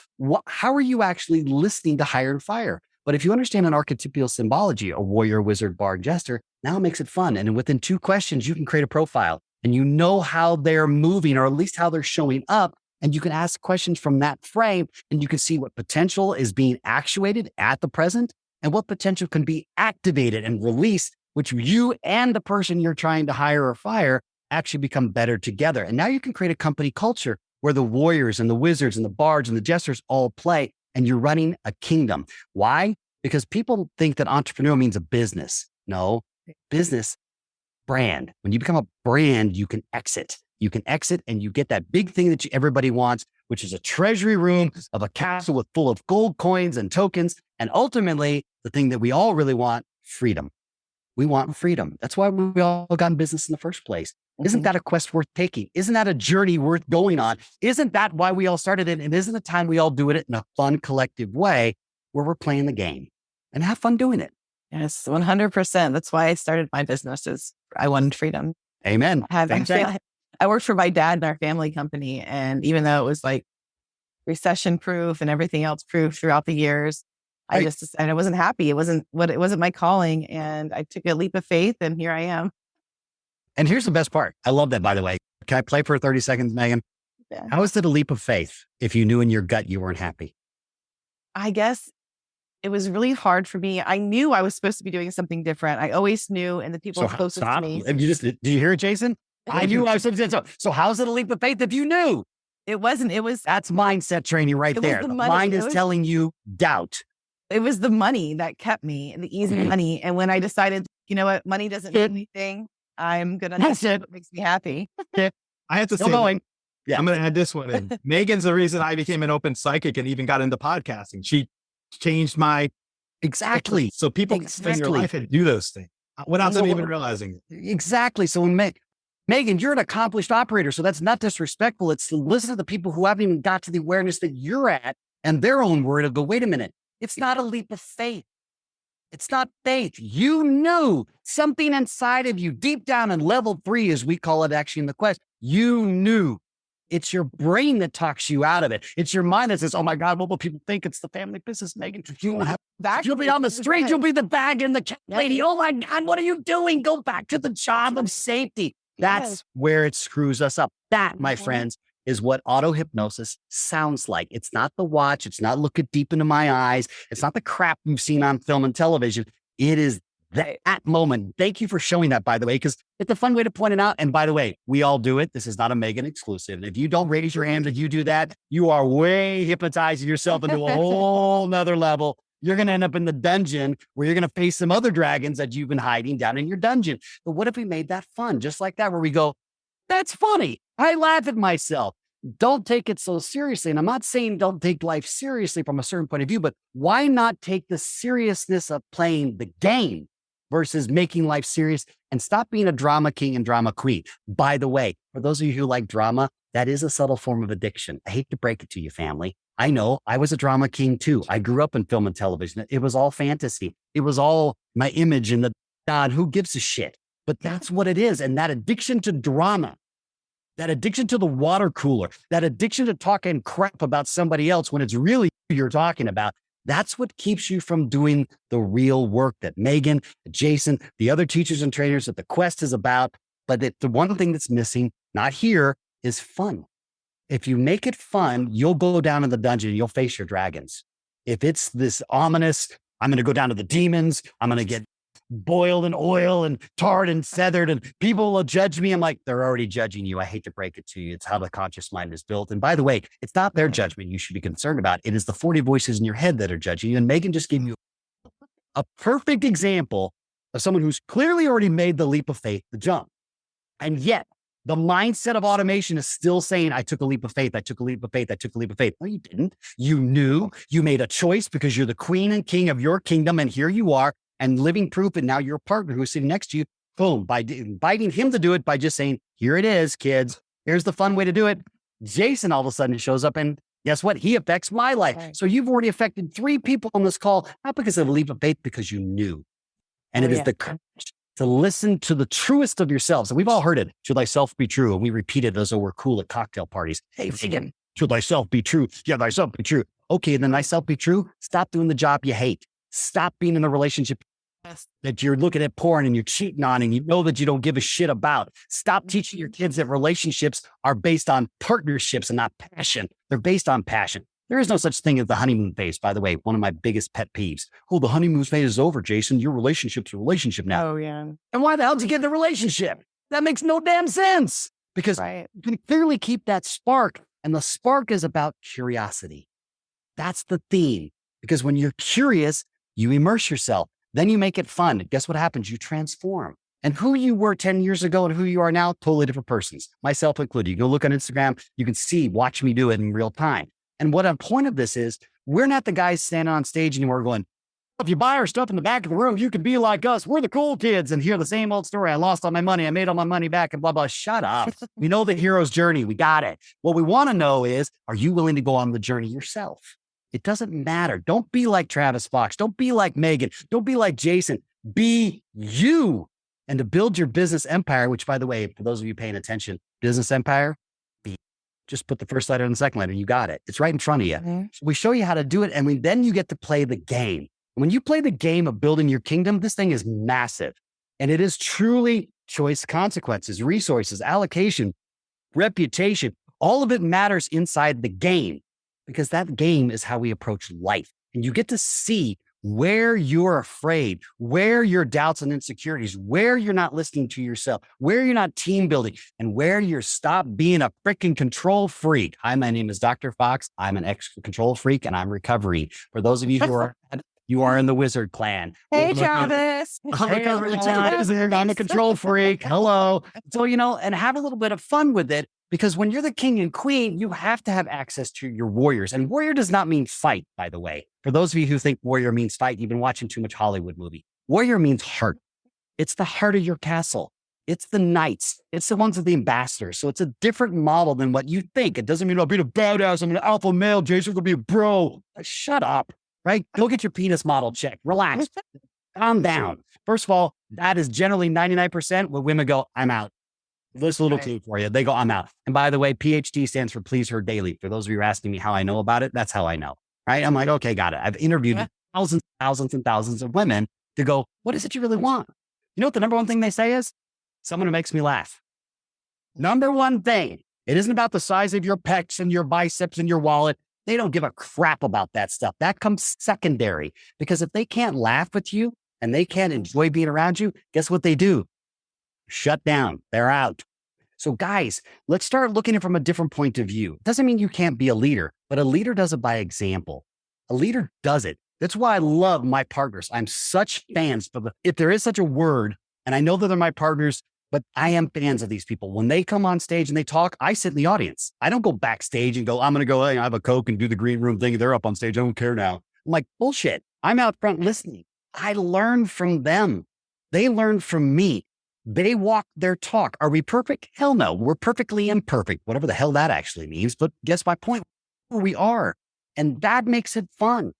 How are you actually listening to hire and fire? But if you understand an archetypal symbology, a warrior, wizard, bard, jester, now it makes it fun. And within 2 questions, you can create a profile and you know how they're moving or at least how they're showing up. And you can ask questions from that frame and you can see what potential is being actuated at the present and what potential can be activated and released, which you and the person you're trying to hire or fire actually become better together. And now you can create a company culture where the warriors and the wizards and the bards and the jesters all play and you're running a kingdom. Why? Because people think that entrepreneur means a business. No, business, brand. When you become a brand, you can exit. You can exit and you get that big thing that everybody wants, which is a treasury room of a castle full of gold coins and tokens. And ultimately, the thing that we all really want, freedom. We want freedom. That's why we all got in business in the first place. Isn't that a quest worth taking? Isn't that a journey worth going on? Isn't that why we all started it? And isn't it time we all do it in a fun, collective way where we're playing the game and have fun doing it? Yes, 100%. That's why I started my businesses. I wanted freedom. Amen. I worked for my dad in our family company. And even though it was like recession proof and everything else proof throughout the years, I just decided I wasn't happy. It wasn't my calling. And I took a leap of faith and here I am. And here's the best part. I love that, by the way. Can I play for 30 seconds, Megan? Yeah. How is it a leap of faith if you knew in your gut you weren't happy? I guess it was really hard for me. I knew I was supposed to be doing something different. I always knew, and the people closest to me. Did you hear it, Jason? I knew I was supposed to do so. How is it a leap of faith if you knew? It wasn't. That's mindset training right there. The mind is telling you doubt. It was the money that kept me, the easy money. And when I decided, you know what, money doesn't mean anything, I'm going to do what makes me happy. I have to say, I'm going to add this one in. Megan's the reason I became an open psychic and even got into podcasting. She changed my... Exactly. So people can spend your life and do those things without them even realizing it. Exactly. So when Megan, you're an accomplished operator, so that's not disrespectful. It's to listen to the people who haven't even got to the awareness that you're at and their own word of go, wait a minute, it's not a leap of faith. It's not faith. You knew something inside of you, deep down in level 3, as we call it actually in the quest, you knew. It's your brain that talks you out of it. It's your mind that says, oh my God, what will people think? It's the family business, Megan. You'll be on the street. You'll be the bag and the cat lady. Oh my God, what are you doing? Go back to the job of safety. That's where it screws us up. That, my friends, is what auto-hypnosis sounds like. It's not the watch. It's not looking deep into my eyes. It's not the crap you've seen on film and television. It is that moment. Thank you for showing that, by the way, because it's a fun way to point it out. And by the way, we all do it. This is not a Megan exclusive. And if you don't raise your hand and you do that, you are way hypnotizing yourself into a whole nother level. You're going to end up in the dungeon where you're going to face some other dragons that you've been hiding down in your dungeon. But what if we made that fun? Just like that, where we go, that's funny. I laugh at myself. Don't take it so seriously. And I'm not saying don't take life seriously from a certain point of view, but why not take the seriousness of playing the game versus making life serious and stop being a drama king and drama queen? By the way, for those of you who like drama, that is a subtle form of addiction. I hate to break it to you, family. I know I was a drama king too. I grew up in film and television. It was all fantasy. It was all my image and the God, who gives a shit? But that's what it is. And that addiction to drama, that addiction to the water cooler, that addiction to talking crap about somebody else when it's really who you're talking about, that's what keeps you from doing the real work that Megan, Jason, the other teachers and trainers that the quest is about. But the one thing that's missing, not here, is fun. If you make it fun, you'll go down in the dungeon and you'll face your dragons. If it's this ominous, I'm going to go down to the demons, I'm going to get boiled in oil and tarred and feathered, and people will judge me. I'm like, they're already judging you. I hate to break it to you. It's how the conscious mind is built. And by the way, it's not their judgment you should be concerned about. It is the 40 voices in your head that are judging you. And Megan just gave you a perfect example of someone who's clearly already made the leap of faith, the jump. And yet the mindset of automation is still saying, I took a leap of faith. I took a leap of faith. I took a leap of faith. No, you didn't. You knew, you made a choice because you're the queen and king of your kingdom. And here you are, and living proof. And now your partner who's sitting next to you, boom, by inviting him to do it, by just saying, here it is, kids. Here's the fun way to do it. Jason all of a sudden shows up, and guess what? He affects my life. Right. So you've already affected 3 people on this call, not because of a leap of faith, because you knew. And it is the courage to listen to the truest of yourselves. And we've all heard it. Should thyself be true? And we repeat it as though we're cool at cocktail parties. Hey, Megan, should thyself be true? Yeah, thyself be true. Okay, then thyself be true. Stop doing the job you hate. Stop being in the relationship that you're looking at porn and you're cheating on and you know that you don't give a shit about. Stop teaching your kids that relationships are based on partnerships and not passion. They're based on passion. There is no such thing as the honeymoon phase, by the way, one of my biggest pet peeves. Oh, the honeymoon phase is over, Jason. Your relationship's a relationship now. Oh, yeah. And why the hell did you get in the relationship? That makes no damn sense. Because you can clearly keep that spark. And the spark is about curiosity. That's the theme. Because when you're curious, you immerse yourself. Then you make it fun. Guess what happens? You transform. And who you were 10 years ago and who you are now, totally different persons, myself included. You go look on Instagram, you can see, watch me do it in real time. And what a point of this is, we're not the guys standing on stage anymore going, if you buy our stuff in the back of the room, you can be like us. We're the cool kids and hear the same old story. I lost all my money. I made all my money back and blah, blah. Shut up. We know the hero's journey. We got it. What we want to know is, are you willing to go on the journey yourself? It doesn't matter. Don't be like Travis Fox. Don't be like Megan. Don't be like Jason. Be you. And to build your business empire, which by the way, for those of you paying attention, business empire, just put the first letter and the second letter. You got it. It's right in front of you. Mm-hmm. So we show you how to do it. And then you get to play the game. And when you play the game of building your kingdom, this thing is massive. And it is truly choice, consequences, resources, allocation, reputation. All of it matters inside the game, because that game is how we approach life. And you get to see where you're afraid, where your doubts and insecurities, where you're not listening to yourself, where you're not team building, and where you're stop being a freaking control freak. Hi, my name is Dr. Fox. I'm an ex-control freak and I'm recovering. For those of you who are, you are in the wizard clan. Hey, Travis. I'm a control freak. Hello. So, and have a little bit of fun with it. Because when you're the king and queen, you have to have access to your warriors. And warrior does not mean fight, by the way. For those of you who think warrior means fight, you've been watching too much Hollywood movie. Warrior means heart. It's the heart of your castle. It's the knights. It's the ones with the ambassadors. So it's a different model than what you think. It doesn't mean I'll be a badass. I'm an alpha male. Jason's going to be a bro. Shut up, right? Go get your penis model checked. Relax. Calm down. First of all, that is generally 99% where women go, I'm out. This little clue for you. They go, I'm out. And by the way, PhD stands for Please Her Daily. For those of you who are asking me how I know about it, that's how I know, right? I'm like, okay, got it. I've interviewed thousands and thousands of women to go, what is it you really want? You know what the number one thing they say is? Someone who makes me laugh. Number one thing. It isn't about the size of your pecs and your biceps and your wallet. They don't give a crap about that stuff. That comes secondary, because if they can't laugh with you and they can't enjoy being around you, guess what they do? Shut down. They're out. So guys, let's start looking at it from a different point of view. Doesn't mean you can't be a leader, but a leader does it by example. A leader does it. That's why I love my partners. I'm such fans, but if there is such a word, and I know that they're my partners, but I am fans of these people. When they come on stage and they talk, I sit in the audience. I don't go backstage and go, I'm going to go, hey, I have a Coke and do the green room thing. They're up on stage. I don't care now. I'm like, bullshit. I'm out front listening. I learn from them. They learn from me. They walk their talk. Are we perfect? Hell no. We're perfectly imperfect, whatever the hell that actually means. But guess my point? We are. And that makes it fun.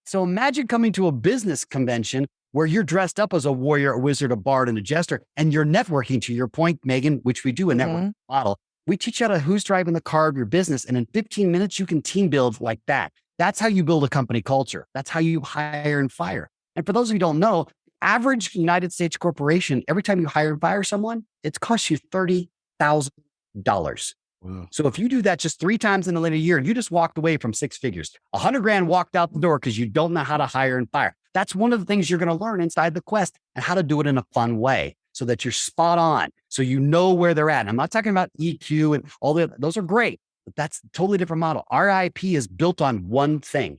So imagine coming to a business convention where you're dressed up as a warrior, a wizard, a bard, and a jester, and you're networking, to your point, Megan, which we do a network model. We teach you how to who's driving the car of your business. And in 15 minutes, you can team build like that. That's how you build a company culture. That's how you hire and fire. And for those of you who don't know, average United States corporation, every time you hire and fire someone, it costs you $30,000. Wow. So if you do that just 3 times in a year, you just walked away from 6 figures. $100,000 walked out the door because you don't know how to hire and fire. That's one of the things you're going to learn inside the quest, and how to do it in a fun way so that you're spot on. So you know where they're at. And I'm not talking about EQ and all those are great, but that's a totally different model. Our IP is built on one thing.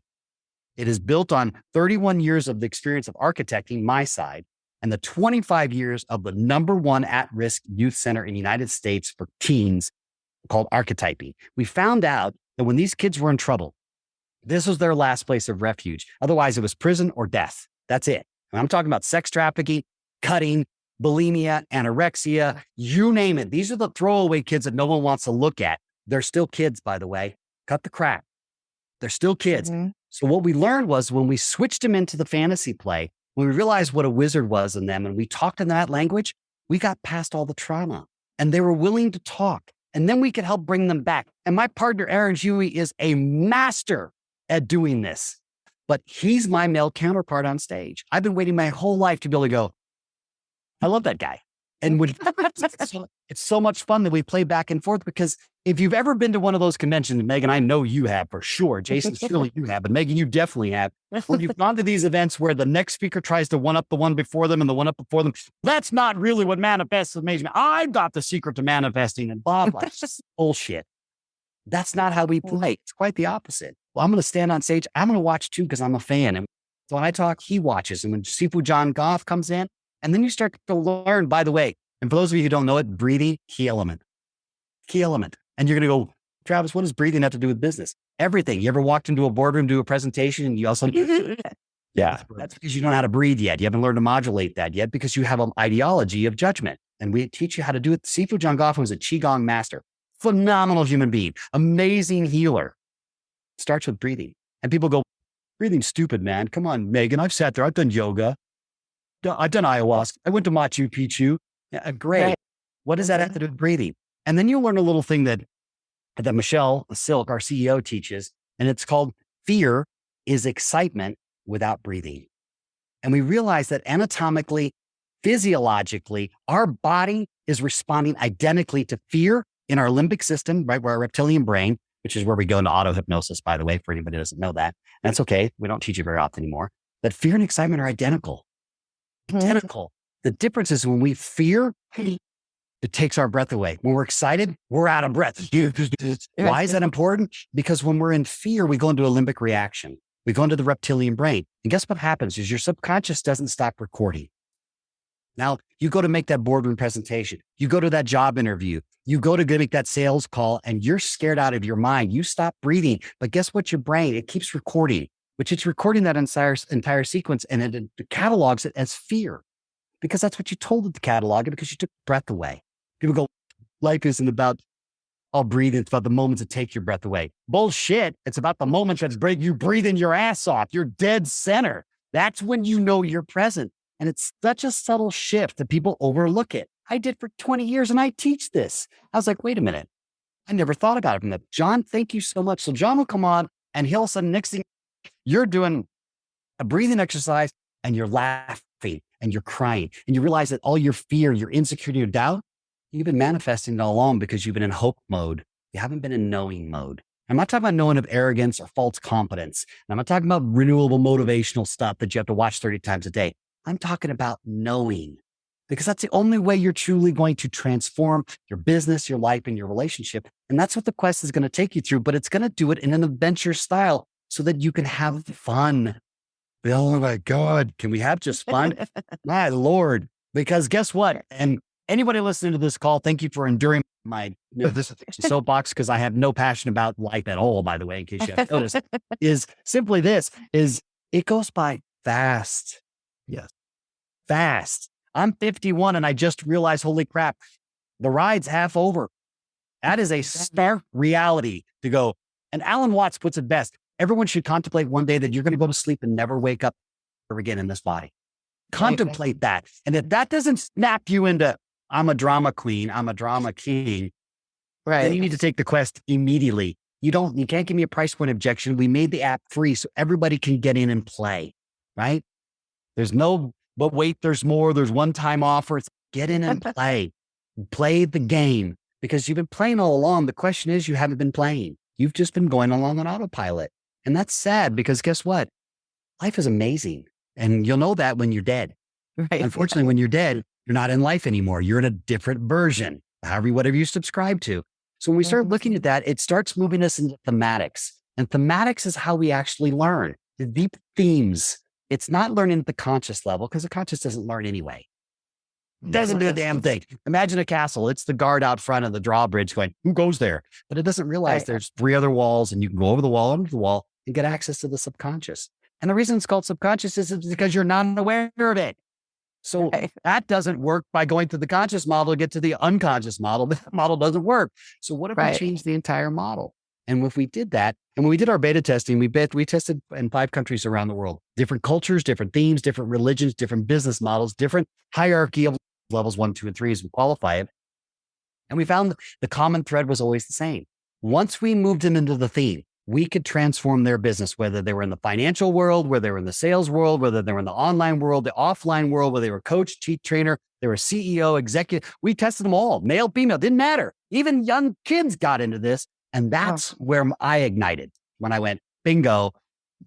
It is built on 31 years of the experience of architecting my side and the 25 years of the #1 at-risk youth center in the United States for teens called archetyping. We found out that when these kids were in trouble, this was their last place of refuge. Otherwise, it was prison or death. That's it. And I'm talking about sex trafficking, cutting, bulimia, anorexia, you name it. These are the throwaway kids that no one wants to look at. They're still kids, by the way. Cut the crap. They're still kids. Mm-hmm. So what we learned was when we switched them into the fantasy play, when we realized what a wizard was in them and we talked in that language, we got past all the trauma and they were willing to talk. And then we could help bring them back. And my partner, Aaron Huey, is a master at doing this, but he's my male counterpart on stage. I've been waiting my whole life to be able to go, I love that guy. And it's so much fun that we play back and forth, because if you've ever been to one of those conventions, Megan, I know you have for sure. Jason, surely you have, but Megan, you definitely have. When you've gone to these events where the next speaker tries to one up the one before them and the one up before them, that's not really what manifests amazement. I've got the secret to manifesting and blah, blah. It's just bullshit. That's not how we play. It's quite the opposite. Well, I'm going to stand on stage. I'm going to watch too, because I'm a fan. And so when I talk, he watches. And when Sifu John Goff comes in, and then you start to learn, by the way, and for those of you who don't know it, breathing, key element. And you're going to go, Travis, what does breathing have to do with business? Everything. You ever walked into a boardroom, do a presentation, and you also, yeah, that's because you don't know how to breathe yet. You haven't learned to modulate that yet, because you have an ideology of judgment. And we teach you how to do it. Sifu John Goff was a Qigong master, phenomenal human being, amazing healer. Starts with breathing. And people go, breathing's stupid, man. Come on, Megan. I've sat there. I've done yoga. I've done ayahuasca. I went to Machu Picchu. Yeah, great. Right. What does that have to do with breathing? And then you'll learn a little thing that Michelle Silk, our CEO, teaches, and it's called fear is excitement without breathing. And we realize that anatomically, physiologically, our body is responding identically to fear in our limbic system, right, where our reptilian brain, which is where we go into auto hypnosis, by the way, for anybody who doesn't know that. And that's okay. We don't teach it very often anymore. That fear and excitement are identical. Identical. The difference is when we fear, it takes our breath away. When we're excited, we're out of breath. Why is that important? Because when we're in fear, we go into a limbic reaction. We go into the reptilian brain. And guess what happens is your subconscious doesn't stop recording. Now, you go to make that boardroom presentation. You go to that job interview. You go to make that sales call, and you're scared out of your mind. You stop breathing. But guess what? Your brain, it keeps recording, which it's recording that entire sequence, and it catalogs it as fear, because that's what you told it to catalog it, because you took breath away. People go, life isn't about all breathing. It's about the moments that take your breath away. Bullshit. It's about the moments that you breathing your ass off. You're dead center. That's when you know you're present. And it's such a subtle shift that people overlook it. I did for 20 years and I teach this. I was like, wait a minute. I never thought about it from that. John, thank you so much. So John will come on and he'll say, next thing you're doing a breathing exercise and you're laughing and you're crying. And you realize that all your fear, your insecurity, your doubt, you've been manifesting it all along because you've been in hope mode. You haven't been in knowing mode. I'm not talking about knowing of arrogance or false confidence. I'm not talking about renewable motivational stuff that you have to watch 30 times a day. I'm talking about knowing, because that's the only way you're truly going to transform your business, your life, and your relationship. And that's what the quest is going to take you through, but it's going to do it in an adventure style so that you can have fun. Oh my God, can we have just fun? My Lord, because guess what? And anybody listening to this call, thank you for enduring my soapbox, because I have no passion about life at all, by the way, in case you haven't noticed, is simply this, is it goes by fast. Yes. Fast. I'm 51 and I just realized, holy crap, the ride's half over. That is a stark reality to go. And Alan Watts puts it best. Everyone should contemplate one day that you're going to go to sleep and never wake up ever again in this body. Contemplate that. And if that doesn't snap you into, I'm a drama queen, I'm a drama king, right? Then you need to take the quest immediately. You can't give me a price point objection. We made the app free so everybody can get in and play, right? There's no, but wait, there's more. There's one-time offers. Get in and play. Play the game, because you've been playing all along. The question is, you haven't been playing. You've just been going along on autopilot. And that's sad, because guess what? Life is amazing. And you'll know that when you're dead. Right. Unfortunately, when you're dead, you're not in life anymore. You're in a different version, whatever you subscribe to. So when we start looking at that, it starts moving us into thematics. And thematics is how we actually learn. The deep themes. It's not learning at the conscious level, because the conscious doesn't learn anyway. Doesn't do a damn thing. Imagine a castle. It's the guard out front of the drawbridge going, who goes there? But it doesn't realize there's 3 other walls, and you can go over the wall, under the wall, and get access to the subconscious. And the reason it's called subconscious is because you're not aware of it. So that doesn't work by going to the conscious model to get to the unconscious model. That model doesn't work. So what if we change the entire model? And if we did that, and when we did our beta testing, we tested in 5 countries around the world, different cultures, different themes, different religions, different business models, different hierarchy of levels 1, 2, and 3 as we qualify it. And we found the common thread was always the same. Once we moved them into the theme, we could transform their business, whether they were in the financial world, whether they were in the sales world, whether they were in the online world, the offline world, whether they were coach, chief trainer, they were CEO, executive. We tested them all, male, female, didn't matter. Even young kids got into this. And that's where I ignited when I went, bingo,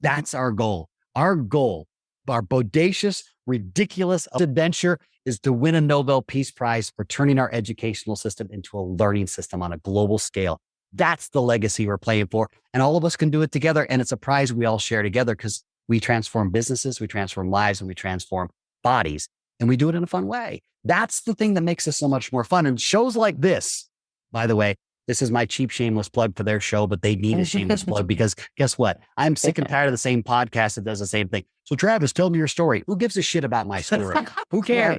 that's our goal. Our goal, our bodacious, ridiculous adventure is to win a Nobel Peace Prize for turning our educational system into a learning system on a global scale. That's the legacy we're playing for. And all of us can do it together. And it's a prize we all share together, because we transform businesses, we transform lives, and we transform bodies. And we do it in a fun way. That's the thing that makes us so much more fun. And shows like this, by the way, this is my cheap, shameless plug for their show, but they need a shameless plug, because guess what? I'm sick and tired of the same podcast that does the same thing. So Travis, tell me your story. Who gives a shit about my story? Who cares?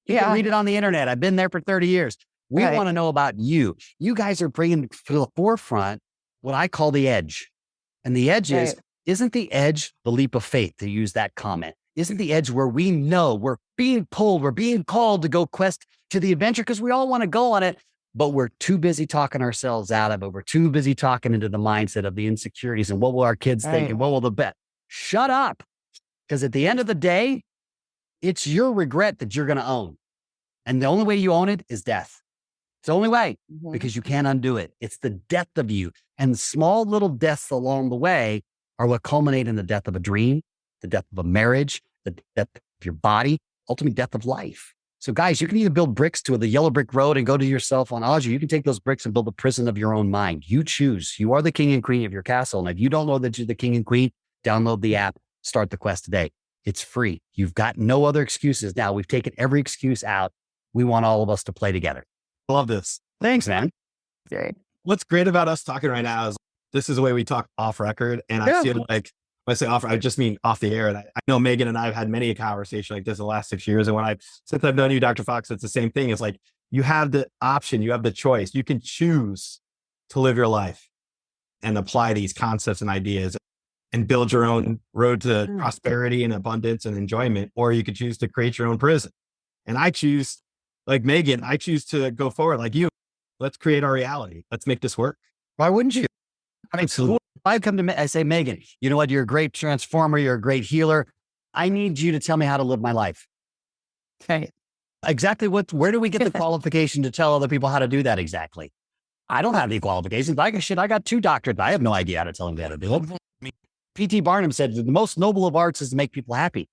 You can read it on the internet. I've been there for 30 years. We want to know about you. You guys are bringing to the forefront what I call the edge. And the edge isn't the edge the leap of faith, to use that comment? Isn't the edge where we know we're being pulled, we're being called to go quest to the adventure, because we all want to go on it, but we're too busy talking ourselves out of it. We're too busy talking into the mindset of the insecurities and what will our kids think and what will the bet. Shut up. Because at the end of the day, it's your regret that you're going to own. And the only way you own it is death. It's the only way, because you can't undo it. It's the death of you. And small little deaths along the way are what culminate in the death of a dream, the death of a marriage, the death of your body, ultimately death of life. So guys, you can either build bricks to the yellow brick road and go to yourself on Audrey. You can take those bricks and build a prison of your own mind. You choose. You are the king and queen of your castle. And if you don't know that you're the king and queen, download the app, start the quest today. It's free. You've got no other excuses. Now we've taken every excuse out. We want all of us to play together. Love this. Thanks, man. Great. What's great about us talking right now is this is the way we talk off record. And I feel like, when I say off, I just mean off the air. And I know Megan and I have had many a conversation like this in the last 6 years. And since I've known you, Dr. Fox, it's the same thing. It's like, you have the option, you have the choice. You can choose to live your life and apply these concepts and ideas and build your own road to prosperity and abundance and enjoyment. Or you could choose to create your own prison. And I choose, like Megan, I choose to go forward like you. Let's create our reality. Let's make this work. Why wouldn't you? I mean, so I come to I say, Megan, you know what? You're a great transformer. You're a great healer. I need you to tell me how to live my life. Okay. Exactly where do we get the qualification to tell other people how to do that exactly? I don't have any qualifications. I got 2 doctorates. I have no idea how to tell them how to do it. I mean, P.T. Barnum said the most noble of arts is to make people happy.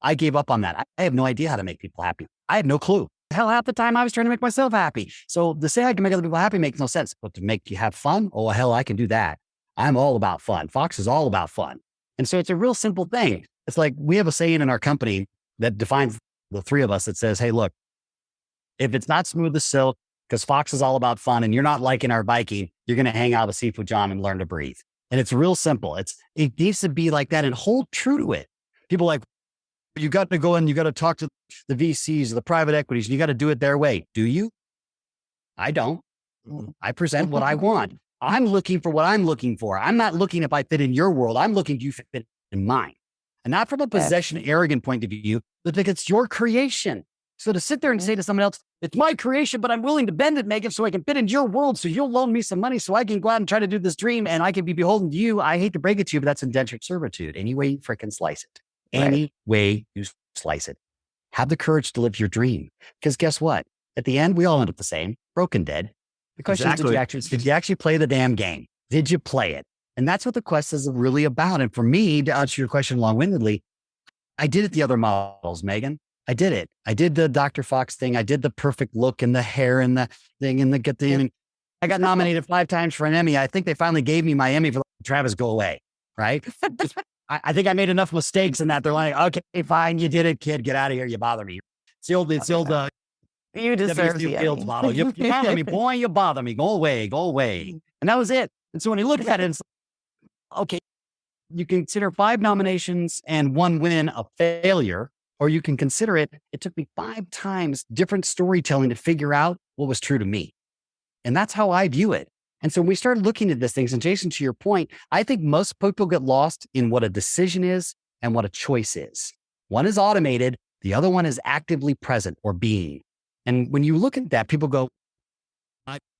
I gave up on that. I have no idea how to make people happy. I had no clue. Hell, half the time I was trying to make myself happy. So to say I can make other people happy makes no sense. But to make you have fun, oh, hell, I can do that. I'm all about fun. Fox is all about fun. And so it's a real simple thing. It's like we have a saying in our company that defines the 3 of us that says, hey, look, if it's not smooth as silk, because Fox is all about fun and you're not liking our Viking, you're going to hang out with Seafood John and learn to breathe. And it's real simple. It needs to be like that and hold true to it. People are like, you got to go and you got to talk to the VCs, the private equities, and you got to do it their way. Do you? I don't. I present what I want. I'm looking for what I'm looking for. I'm not looking if I fit in your world. I'm looking, do you fit in mine? And not from a possession, arrogant point of view, but like it's your creation. So to sit there and say to someone else, it's my creation, but I'm willing to bend it, Megan, so I can fit into your world. So you'll loan me some money so I can go out and try to do this dream and I can be beholden to you. I hate to break it to you, but that's indentured servitude. Any way you freaking slice it. Any way you slice it. Have the courage to live your dream. Because guess what? At the end, we all end up the same, broken dead. The question is, did you actually play the damn game? Did you play it? And that's what the quest is really about. And for me, to answer your question long-windedly, I did it the other models, Megan. I did it. I did the Dr. Fox thing. I did the perfect look and the hair and the thing and the get the ending. I got nominated 5 times for an Emmy. I think they finally gave me my Emmy for Travis, go away. Right. I think I made enough mistakes in that. They're like, okay, fine. You did it, kid. Get out of here. You bother me. It's the old, you deserve the Fields model. You bother me, boy. You bother me. Go away. Go away. And that was it. And so when you look at it, it's like, okay, you consider 5 nominations and 1 win a failure, or you can consider it took me 5 times different storytelling to figure out what was true to me. And that's how I view it. And so when we started looking at these things, and Jason, to your point, I think most people get lost in what a decision is and what a choice is. One is automated. The other one is actively present or being. And when you look at that, people go,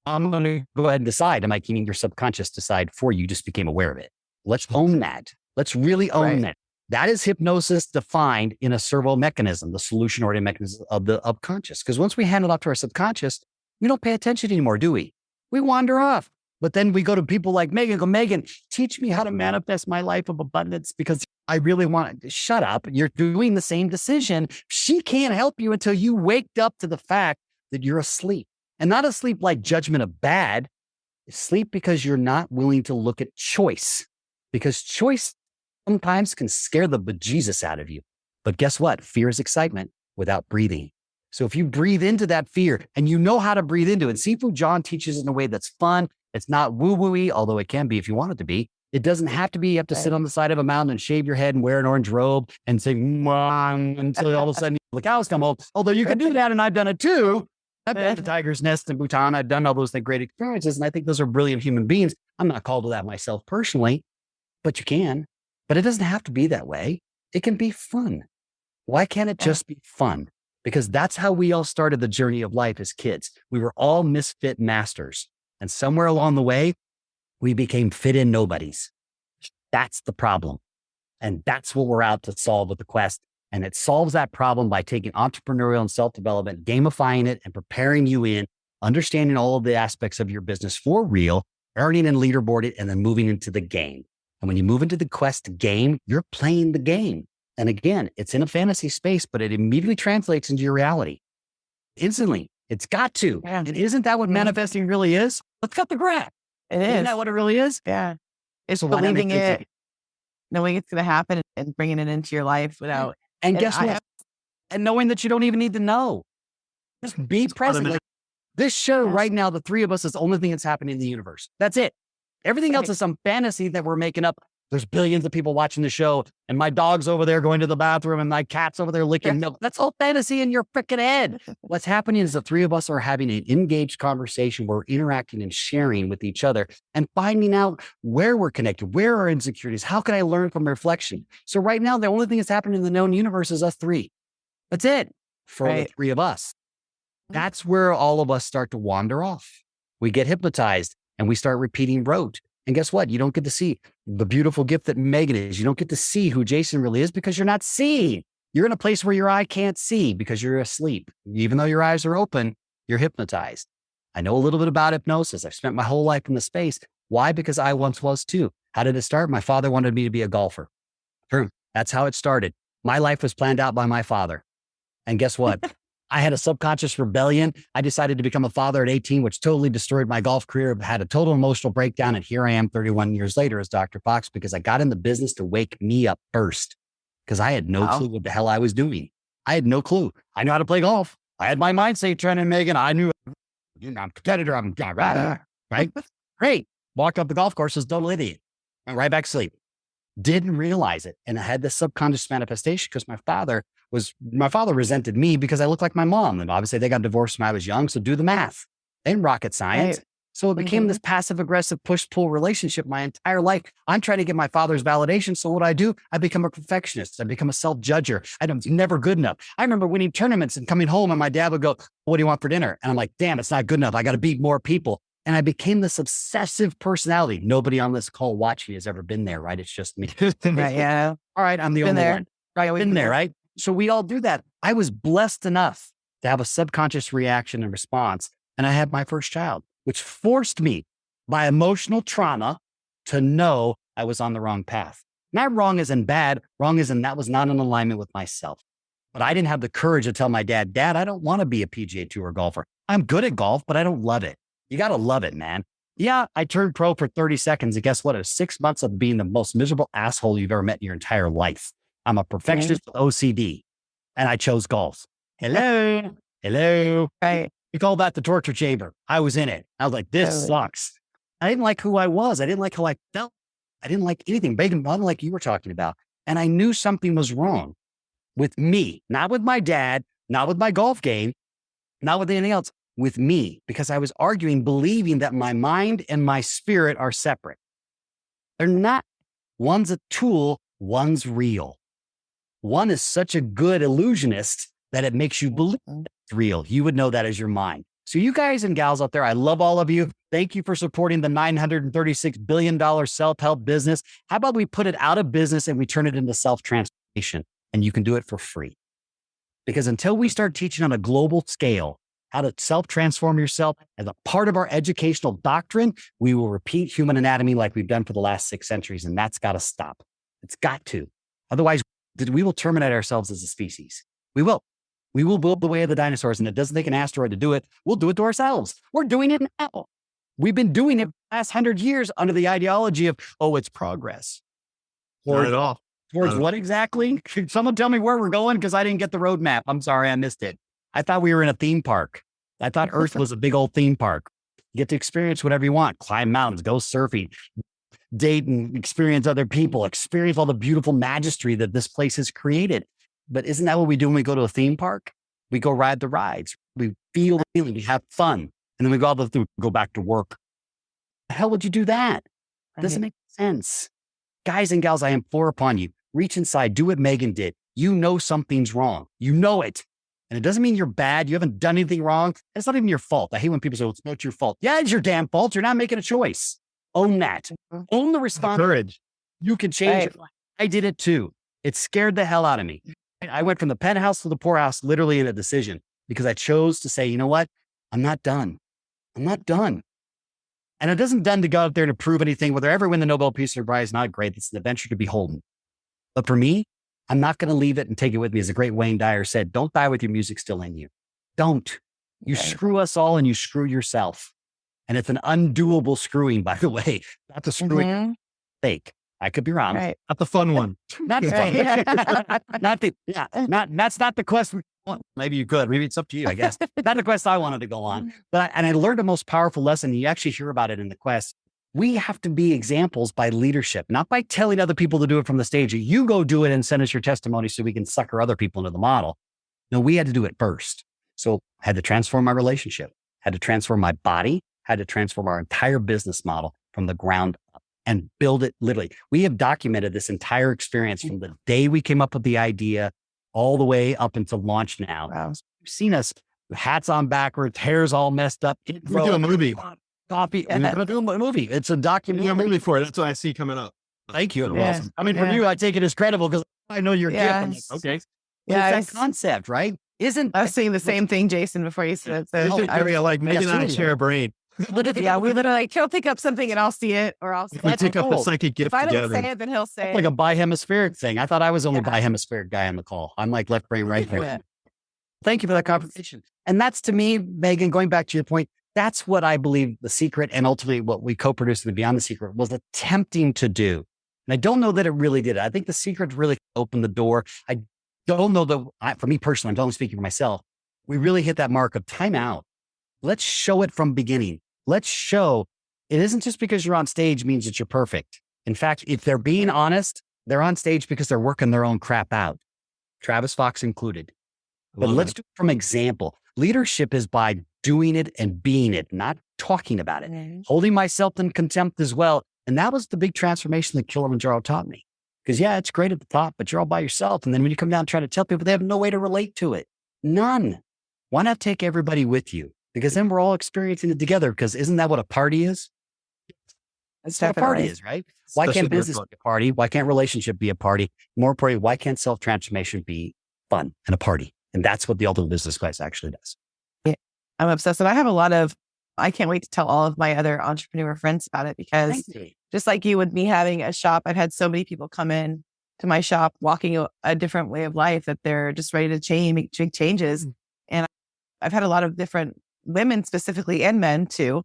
I'm going to go ahead and decide. Am I keeping your subconscious decide for you? You just became aware of it. Let's own that. Let's really own that. That is hypnosis defined in a servo mechanism, the solution-oriented mechanism of the subconscious. Because once we hand it off to our subconscious, we don't pay attention anymore, do we? We wander off. But then we go to people like Megan, go, Megan, teach me how to manifest my life of abundance because I really want to. Shut up. You're doing the same decision. She can't help you until you waked up to the fact that you're asleep. And not asleep like judgment of bad. Sleep because you're not willing to look at choice. Because choice sometimes can scare the bejesus out of you. But guess what? Fear is excitement without breathing. So if you breathe into that fear and you know how to breathe into it, Seafood John teaches in a way that's fun. It's not woo-woo-y, although it can be if you want it to be. It doesn't have to be. You have to sit on the side of a mountain and shave your head and wear an orange robe and sing until all of a sudden the cows come home. Although you can do that, and I've done it too. I've been to Tiger's Nest in Bhutan. I've done all those great experiences, and I think those are brilliant human beings. I'm not called to that myself personally, but you can. But it doesn't have to be that way. It can be fun. Why can't it just be fun? Because that's how we all started the journey of life as kids. We were all misfit masters. And somewhere along the way, we became fit-in nobodies. That's the problem. And that's what we're out to solve with the quest. And it solves that problem by taking entrepreneurial and self-development, gamifying it, and preparing you in, understanding all of the aspects of your business for real, earning and leaderboarding, and then moving into the game. And when you move into the quest game, you're playing the game. And again, it's in a fantasy space, but it immediately translates into your reality. Instantly. It's got to. Yeah. And isn't that what manifesting really is? Let's cut the crap. It is. Isn't that what it really is? Yeah. It's so believing it, knowing it's going to happen and bringing it into your life without. And guess what? And knowing that you don't even need to know. Just be present. Like this show right now, the 3 of us is the only thing that's happening in the universe. That's it. Everything else is some fantasy that we're making up. There's billions of people watching the show, and my dog's over there going to the bathroom, and my cat's over there licking milk. That's all fantasy in your freaking head. What's happening is the 3 of us are having an engaged conversation where we're interacting and sharing with each other and finding out where we're connected, where are our insecurities, how can I learn from reflection? So right now, the only thing that's happening in the known universe is us 3. That's it for the 3 of us. That's where all of us start to wander off. We get hypnotized and we start repeating rote. And guess what? You don't get to see the beautiful gift that Megan is. You don't get to see who Jason really is because you're not seeing. You're in a place where your eye can't see because you're asleep. Even though your eyes are open, you're hypnotized. I know a little bit about hypnosis. I've spent my whole life in the space. Why? Because I once was too. How did it start? My father wanted me to be a golfer. True. That's how it started. My life was planned out by my father. And guess what? I had a subconscious rebellion. I decided to become a father at 18, which totally destroyed my golf career. Had a total emotional breakdown. And here I am 31 years later as Dr. Fox, because I got in the business to wake me up first because I had no clue what the hell I was doing. I had no clue. I knew how to play golf. I had my mindset training, Megan. I knew, I'm a competitor. I'm right. Great. Walked up the golf course as a total idiot. Went right back to sleep. Didn't realize it. And I had this subconscious manifestation because my father resented me because I looked like my mom. And obviously they got divorced when I was young. So do the math. Ain't rocket science. Right. So it became this passive aggressive push-pull relationship my entire life. I'm trying to get my father's validation. So what do? I become a perfectionist. I become a self-judger. I'm never good enough. I remember winning tournaments and coming home and my dad would go, what do you want for dinner? And I'm like, damn, it's not good enough. I got to beat more people. And I became this obsessive personality. Nobody on this call watching has ever been there, right? It's just me. Right, yeah. All right, I'm the only one. Right, been there, right? So we all do that. I was blessed enough to have a subconscious reaction and response. And I had my first child, which forced me by emotional trauma to know I was on the wrong path. Not wrong as in bad, wrong as in that was not in alignment with myself. But I didn't have the courage to tell my dad, Dad, I don't want to be a PGA Tour golfer. I'm good at golf, but I don't love it. You got to love it, man. Yeah, I turned pro for 30 seconds. And guess what? It was 6 months of being the most miserable asshole you've ever met in your entire life. I'm a perfectionist with OCD, and I chose golf. Hello. Right. We call that the torture chamber. I was in it. I was like, this sucks. I didn't like who I was. I didn't like how I felt. I didn't like anything. Bacon, like you were talking about. And I knew something was wrong with me, not with my dad, not with my golf game, not with anything else, with me, because I was arguing, believing that my mind and my spirit are separate. They're not. One's a tool, one's real. One is such a good illusionist that it makes you believe it's real. You would know that as your mind. So you guys and gals out there, I love all of you. Thank you for supporting the $936 billion self-help business. How about we put it out of business and we turn it into self-transformation, and you can do it for free? Because until we start teaching on a global scale how to self-transform yourself as a part of our educational doctrine, we will repeat human anatomy like we've done for the last 6 centuries. And that's got to stop. It's got to. Otherwise, we will terminate ourselves as a species. We will. We will build the way of the dinosaurs, and it doesn't take an asteroid to do it. We'll do it to ourselves. We're doing it now. We've been doing it for the last 100 years under the ideology of, oh, it's progress. Not at all. Towards what exactly? Could someone tell me where we're going? Because I didn't get the roadmap. I'm sorry, I missed it. I thought we were in a theme park. I thought Earth was a big old theme park. You get to experience whatever you want. Climb mountains, go surfing, date and experience other people, experience all the beautiful majesty that this place has created. But isn't that what we do when we go to a theme park? We go ride the rides. We feel the feeling. We have fun. And then we go back to work. The hell would you do that? It doesn't make sense. Guys and gals, I implore upon you, reach inside, do what Megan did. You know something's wrong. You know it. And it doesn't mean you're bad. You haven't done anything wrong. It's not even your fault. I hate when people say, well, it's not your fault. Yeah, it's your damn fault. You're not making a choice. Own that. Own the responsibility. Courage. You can change your life. I did it too. It scared the hell out of me. I went from the penthouse to the poorhouse literally in a decision because I chose to say, you know what? I'm not done. I'm not done. And it doesn't done to go out there to prove anything. Whether I ever win the Nobel Peace Prize is not great. It's an adventure to beholden. But for me, I'm not going to leave it and take it with me. As the great Wayne Dyer said, don't die with your music still in you. Don't. You screw us all and you screw yourself. And it's an undoable screwing, by the way. Not the screwing fake. I could be wrong. Right. Not the fun one. Not the fun. That's not the quest. Maybe you could. Maybe it's up to you, I guess. Not the quest I wanted to go on. But I learned the most powerful lesson. You actually hear about it in the quest. We have to be examples by leadership, not by telling other people to do it from the stage. You go do it and send us your testimony so we can sucker other people into the model. No, we had to do it first. So I had to transform my relationship, had to transform my body, had to transform our entire business model from the ground up and build it literally. We have documented this entire experience from the day we came up with the idea all the way up until launch now. Wow. You've seen us, hats on backwards, hair's all messed up. We do a movie. Coffee. We're going to do a movie. It's a documentary. A movie for it. That's what I see coming up. Thank you. Yeah. Awesome. I mean, for you, I take it as credible because I know your gift. I'm like, okay. Yeah. It's that concept, right? I was saying the same thing, Jason, before you said it. So I really like Megan and I share a brain. Yeah, we literally like, he'll pick up something and I'll see it, or I'll see it. We take up a psychic gift If I don't together. say it, then he'll say It's it. like a bihemispheric thing. I thought I was the only bihemispheric guy on the call. I'm like left brain, right brain. Yeah. Thank you for that conversation. And that's, to me, Megan, going back to your point, that's what I believe the secret, and ultimately what we co-produced in Beyond the Secret, was attempting to do. And I don't know that it really did. I think the secret really opened the door. I don't know that, for me personally, I'm only speaking for myself, we really hit that mark of time out. Let's show it from beginning. Let's show it isn't just because you're on stage means that you're perfect. In fact, if they're being honest, they're on stage because they're working their own crap out. Travis Fox included. But let's do it from example. Leadership is by doing it and being it, not talking about it. Holding myself in contempt as well. And that was the big transformation that Kilimanjaro taught me. Because yeah, it's great at the top, but you're all by yourself. And then when you come down and try to tell people, they have no way to relate to it. None. Why not take everybody with you? Because then we're all experiencing it together. Because isn't that what a party is? That's what a party is, right? Why can't business be a party? Why can't relationship be a party? More importantly, why can't self-transformation be fun and a party? And that's what the ultimate business class actually does. Yeah, I'm obsessed. And I have a lot of I can't wait to tell all of my other entrepreneur friends about it, because just like you, with me having a shop, I've had so many people come in to my shop walking a different way of life, that they're just ready to change, make big changes. And I've had a lot of different women specifically, and men too,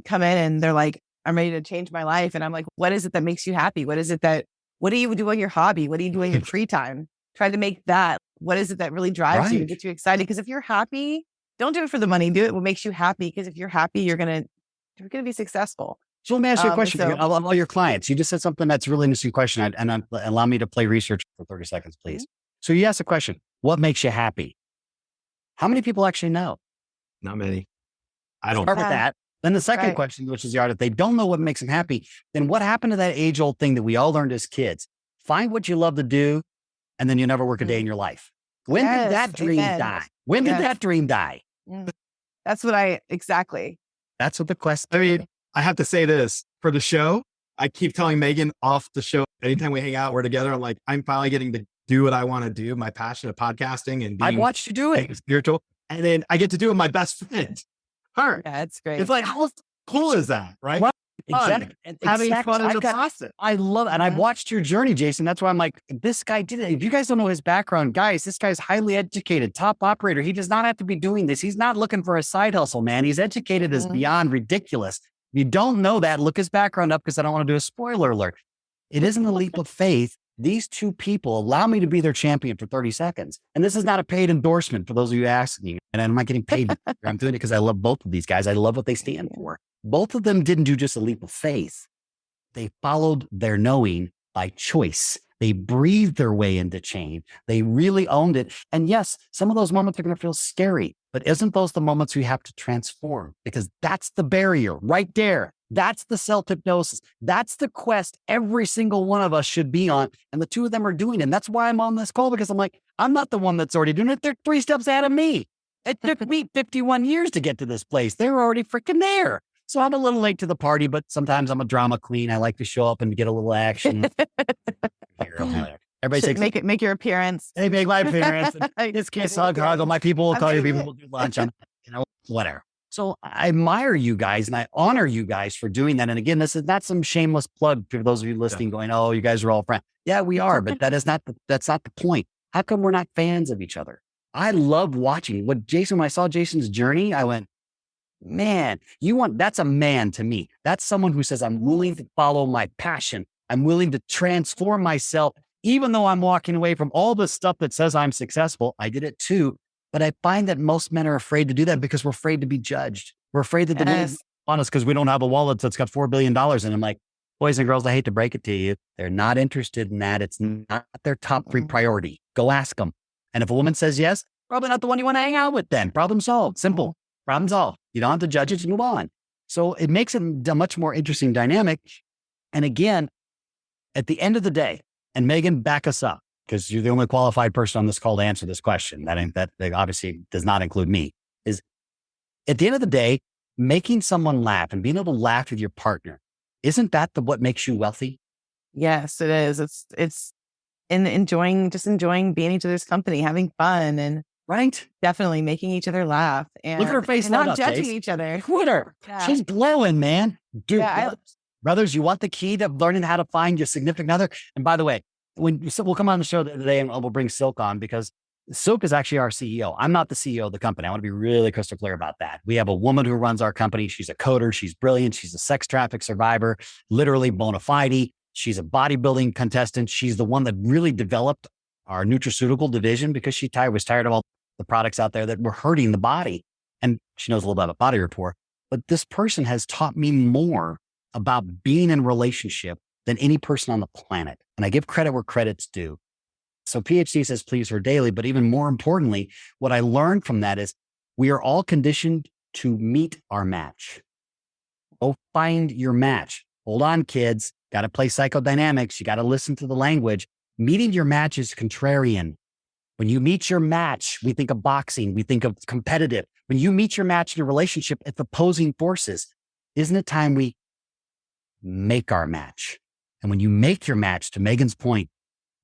come in and they're like, I'm ready to change my life. And I'm like, what is it that makes you happy? What do you do on your hobby? What do you do in your free time? Try to make that. What is it that really drives you, gets you excited? Because if you're happy, don't do it for the money. Do it what makes you happy. Because if you're happy, you're gonna be successful. So let me ask you a question. Of all your clients, you just said something that's a really interesting question, and allow me to play research for 30 seconds, please. Mm-hmm. So you asked the question, what makes you happy? How many people actually know? Not many. I don't. Start with that. Then the second question, which is the art, if they don't know what makes them happy, then what happened to that age-old thing that we all learned as kids? Find what you love to do, and then you never work a day in your life. When did that dream die? When did that dream die? That's what exactly. That's what the question. I mean, I have to say this for the show. I keep telling Megan off the show, anytime we hang out, we're together. I'm like, I'm finally getting to do what I want to do. My passion of podcasting and being I've watched you do it. Spiritual. And then I get to do it with my best friend. Her. Yeah, it's great. It's like, how cool is that? Right. Exactly. Having fun in the process. I love it. And I've watched your journey, Jason. That's why I'm like, this guy did it. If you guys don't know his background, guys, this guy's highly educated, top operator. He does not have to be doing this. He's not looking for a side hustle, man. He's educated is beyond ridiculous. If you don't know that, look his background up, because I don't want to do a spoiler alert. It isn't a leap of faith. These two people allow me to be their champion for 30 seconds. And this is not a paid endorsement for those of you asking. And I'm not getting paid. I'm doing it because I love both of these guys. I love what they stand for. Both of them didn't do just a leap of faith. They followed their knowing by choice. They breathed their way into change. They really owned it. And yes, some of those moments are going to feel scary, but isn't those the moments we have to transform? Because that's the barrier right there. That's the self-hypnosis. That's the quest every single one of us should be on. And the two of them are doing it. And that's why I'm on this call, because I'm like, I'm not the one that's already doing it. They're 3 steps ahead of me. It took me 51 years to get to this place. They're already freaking there. So I'm a little late to the party, but sometimes I'm a drama queen. I like to show up and get a little action. Everybody takes make your appearance. Hey, make my appearance. This kiss, hug. My people will call you. People will do lunch. Whatever. So I admire you guys and I honor you guys for doing that. And again, this is not some shameless plug for those of you listening going, oh, you guys are all friends. Yeah, we are, but that's not the point. How come we're not fans of each other? I love watching when I saw Jason's journey, I went, man, that's a man to me. That's someone who says, I'm willing to follow my passion. I'm willing to transform myself, even though I'm walking away from all the stuff that says I'm successful. I did it too. But I find that most men are afraid to do that because we're afraid to be judged. We're afraid that the women on us because we don't have a wallet that's got $4 billion. And I'm like, boys and girls, I hate to break it to you. They're not interested in that. It's not their top 3 priority. Go ask them. And if a woman says yes, probably not the one you want to hang out with then. Problem solved. Simple. Problem solved. You don't have to judge it, just move on. So it makes it a much more interesting dynamic. And again, at the end of the day, and Megan, back us up, because you're the only qualified person on this call to answer this question. That obviously does not include me. Is at the end of the day, making someone laugh and being able to laugh with your partner, isn't that what makes you wealthy? Yes, it is. It's enjoying being each other's company, having fun, and definitely making each other laugh. And look at her face, and not judging each other. Look at her. Yeah. She's glowing, man. Dude, brothers, you want the key to learning how to find your significant other? And by the way, we'll come on the show today and we'll bring Silk on, because Silk is actually our CEO. I'm not the CEO of the company. I want to be really crystal clear about that. We have a woman who runs our company. She's a coder. She's brilliant. She's a sex traffic survivor, literally bona fide. She's a bodybuilding contestant. She's the one that really developed our nutraceutical division because she was tired of all the products out there that were hurting the body. And she knows a little bit about body rapport. But this person has taught me more about being in a relationship than any person on the planet. And I give credit where credit's due. So PhD says, please her daily. But even more importantly, what I learned from that is we are all conditioned to meet our match. Go find your match. Hold on, kids. Got to play psychodynamics. You got to listen to the language. Meeting your match is contrarian. When you meet your match, we think of boxing. We think of competitive. When you meet your match in a relationship, it's opposing forces. Isn't it time we make our match? And when you make your match, to Megan's point,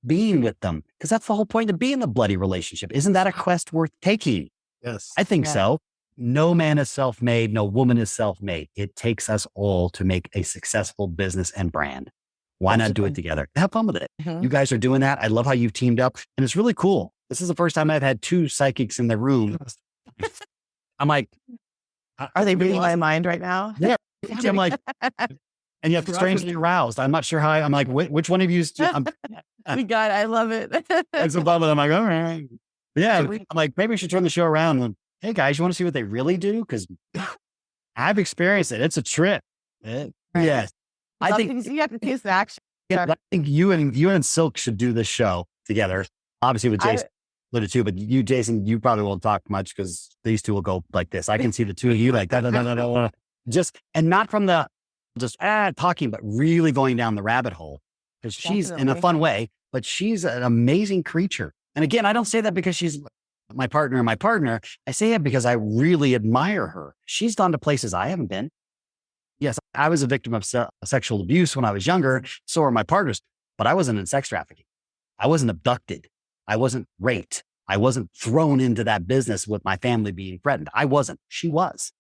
being with them, because that's the whole point of being in a bloody relationship. Isn't that a quest worth taking? Yes. I think so. no man is self-made. No woman is self-made. It takes us all to make a successful business and brand. Why not do it together? Have fun with it. You guys are doing that. I love how you've teamed up, and it's really cool. This is the first time I've had two psychics in the room. I'm like, are they reading my mind right now? Yeah. I'm like, and you have strangely aroused. I'm not sure how. I'm like, which one of you? We got. I love it. It's above it. I'm like, all right. Yeah. I'm like, maybe we should turn the show around. And, hey guys, you want to see what they really do? Because I've experienced it. It's a trip. Yes. I think you have to taste the action. Yeah, I think you and Silk should do this show together. Obviously with Jason. Little too, but you, Jason, you probably won't talk much because these two will go like this. I can see the two of you like that, just, and not from the just talking, but really going down the rabbit hole because she's in a fun way, but she's an amazing creature. And again, I don't say that because she's my partner. I say it because I really admire her. She's gone to places I haven't been. Yes, I was a victim of sexual abuse when I was younger. So are my partners, but I wasn't in sex trafficking. I wasn't abducted. I wasn't raped. I wasn't thrown into that business with my family being threatened. I wasn't. She was.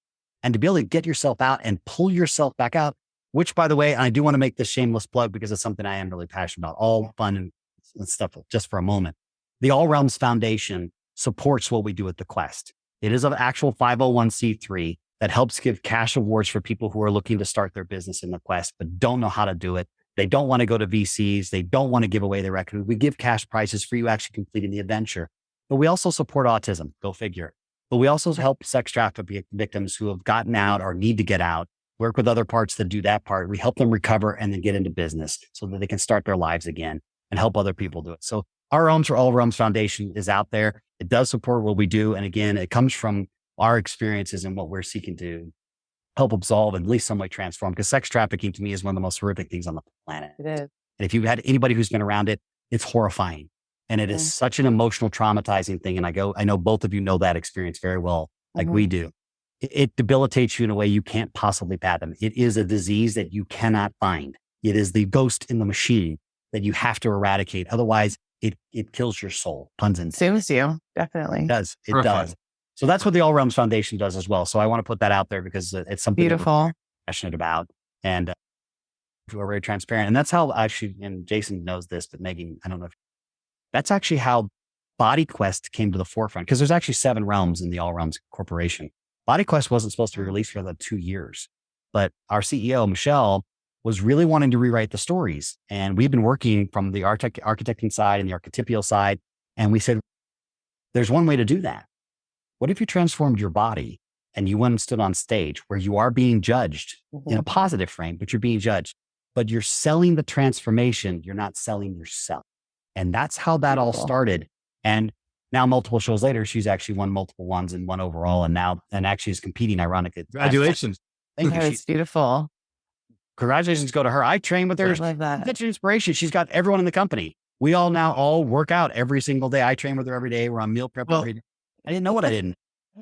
And to be able to get yourself out and pull yourself back out, which by the way, I do want to make this shameless plug because it's something I am really passionate about, all fun and stuff just for a moment. The All Realms Foundation supports what we do at the Quest. It is an actual 501c3 that helps give cash awards for people who are looking to start their business in the Quest, but don't know how to do it. They don't want to go to VCs. They don't want to give away their record. We give cash prizes for you actually completing the adventure. But we also support autism, go figure. But we also help sex trafficking victims who have gotten out or need to get out, work with other parts that do that part. We help them recover and then get into business so that they can start their lives again and help other people do it. So our Realms for All Realms Foundation is out there. It does support what we do. And again, it comes from our experiences and what we're seeking to help absolve and at least some way transform, because sex trafficking to me is one of the most horrific things on the planet. It is. And if you've had anybody who's been around it, it's horrifying. And it is such an emotional, traumatizing thing. And I know both of you know that experience very well, like we do. It debilitates you in a way you can't possibly fathom. It is a disease that you cannot find. It is the ghost in the machine that you have to eradicate. Otherwise, it kills your soul. Puns intended. Consumes you, definitely. It does. It does. So that's what the All Realms Foundation does as well. So I want to put that out there because it's something beautiful, we're passionate about, and we're very transparent. And that's how actually, and Jason knows this, but Megan, I don't know if that's actually how Body Quest came to the forefront, because there's actually 7 realms in the All Realms Corporation. Body Quest wasn't supposed to be released for another 2 years, but our CEO, Michelle, was really wanting to rewrite the stories. And we've been working from the architecting side and the archetypal side. And we said, there's one way to do that. What if you transformed your body and you went and stood on stage where you are being judged in a positive frame, but you're being judged, but you're selling the transformation. You're not selling yourself. And that's how that all started. And now multiple shows later, she's actually won multiple ones and won overall. And actually is competing, ironically. Congratulations. Thank you. It's beautiful. Congratulations go to her. I train with her. I love that. That's inspiration. She's got everyone in the company. We all work out every single day. I train with her every day. We're on meal prep every day. I didn't know what I didn't.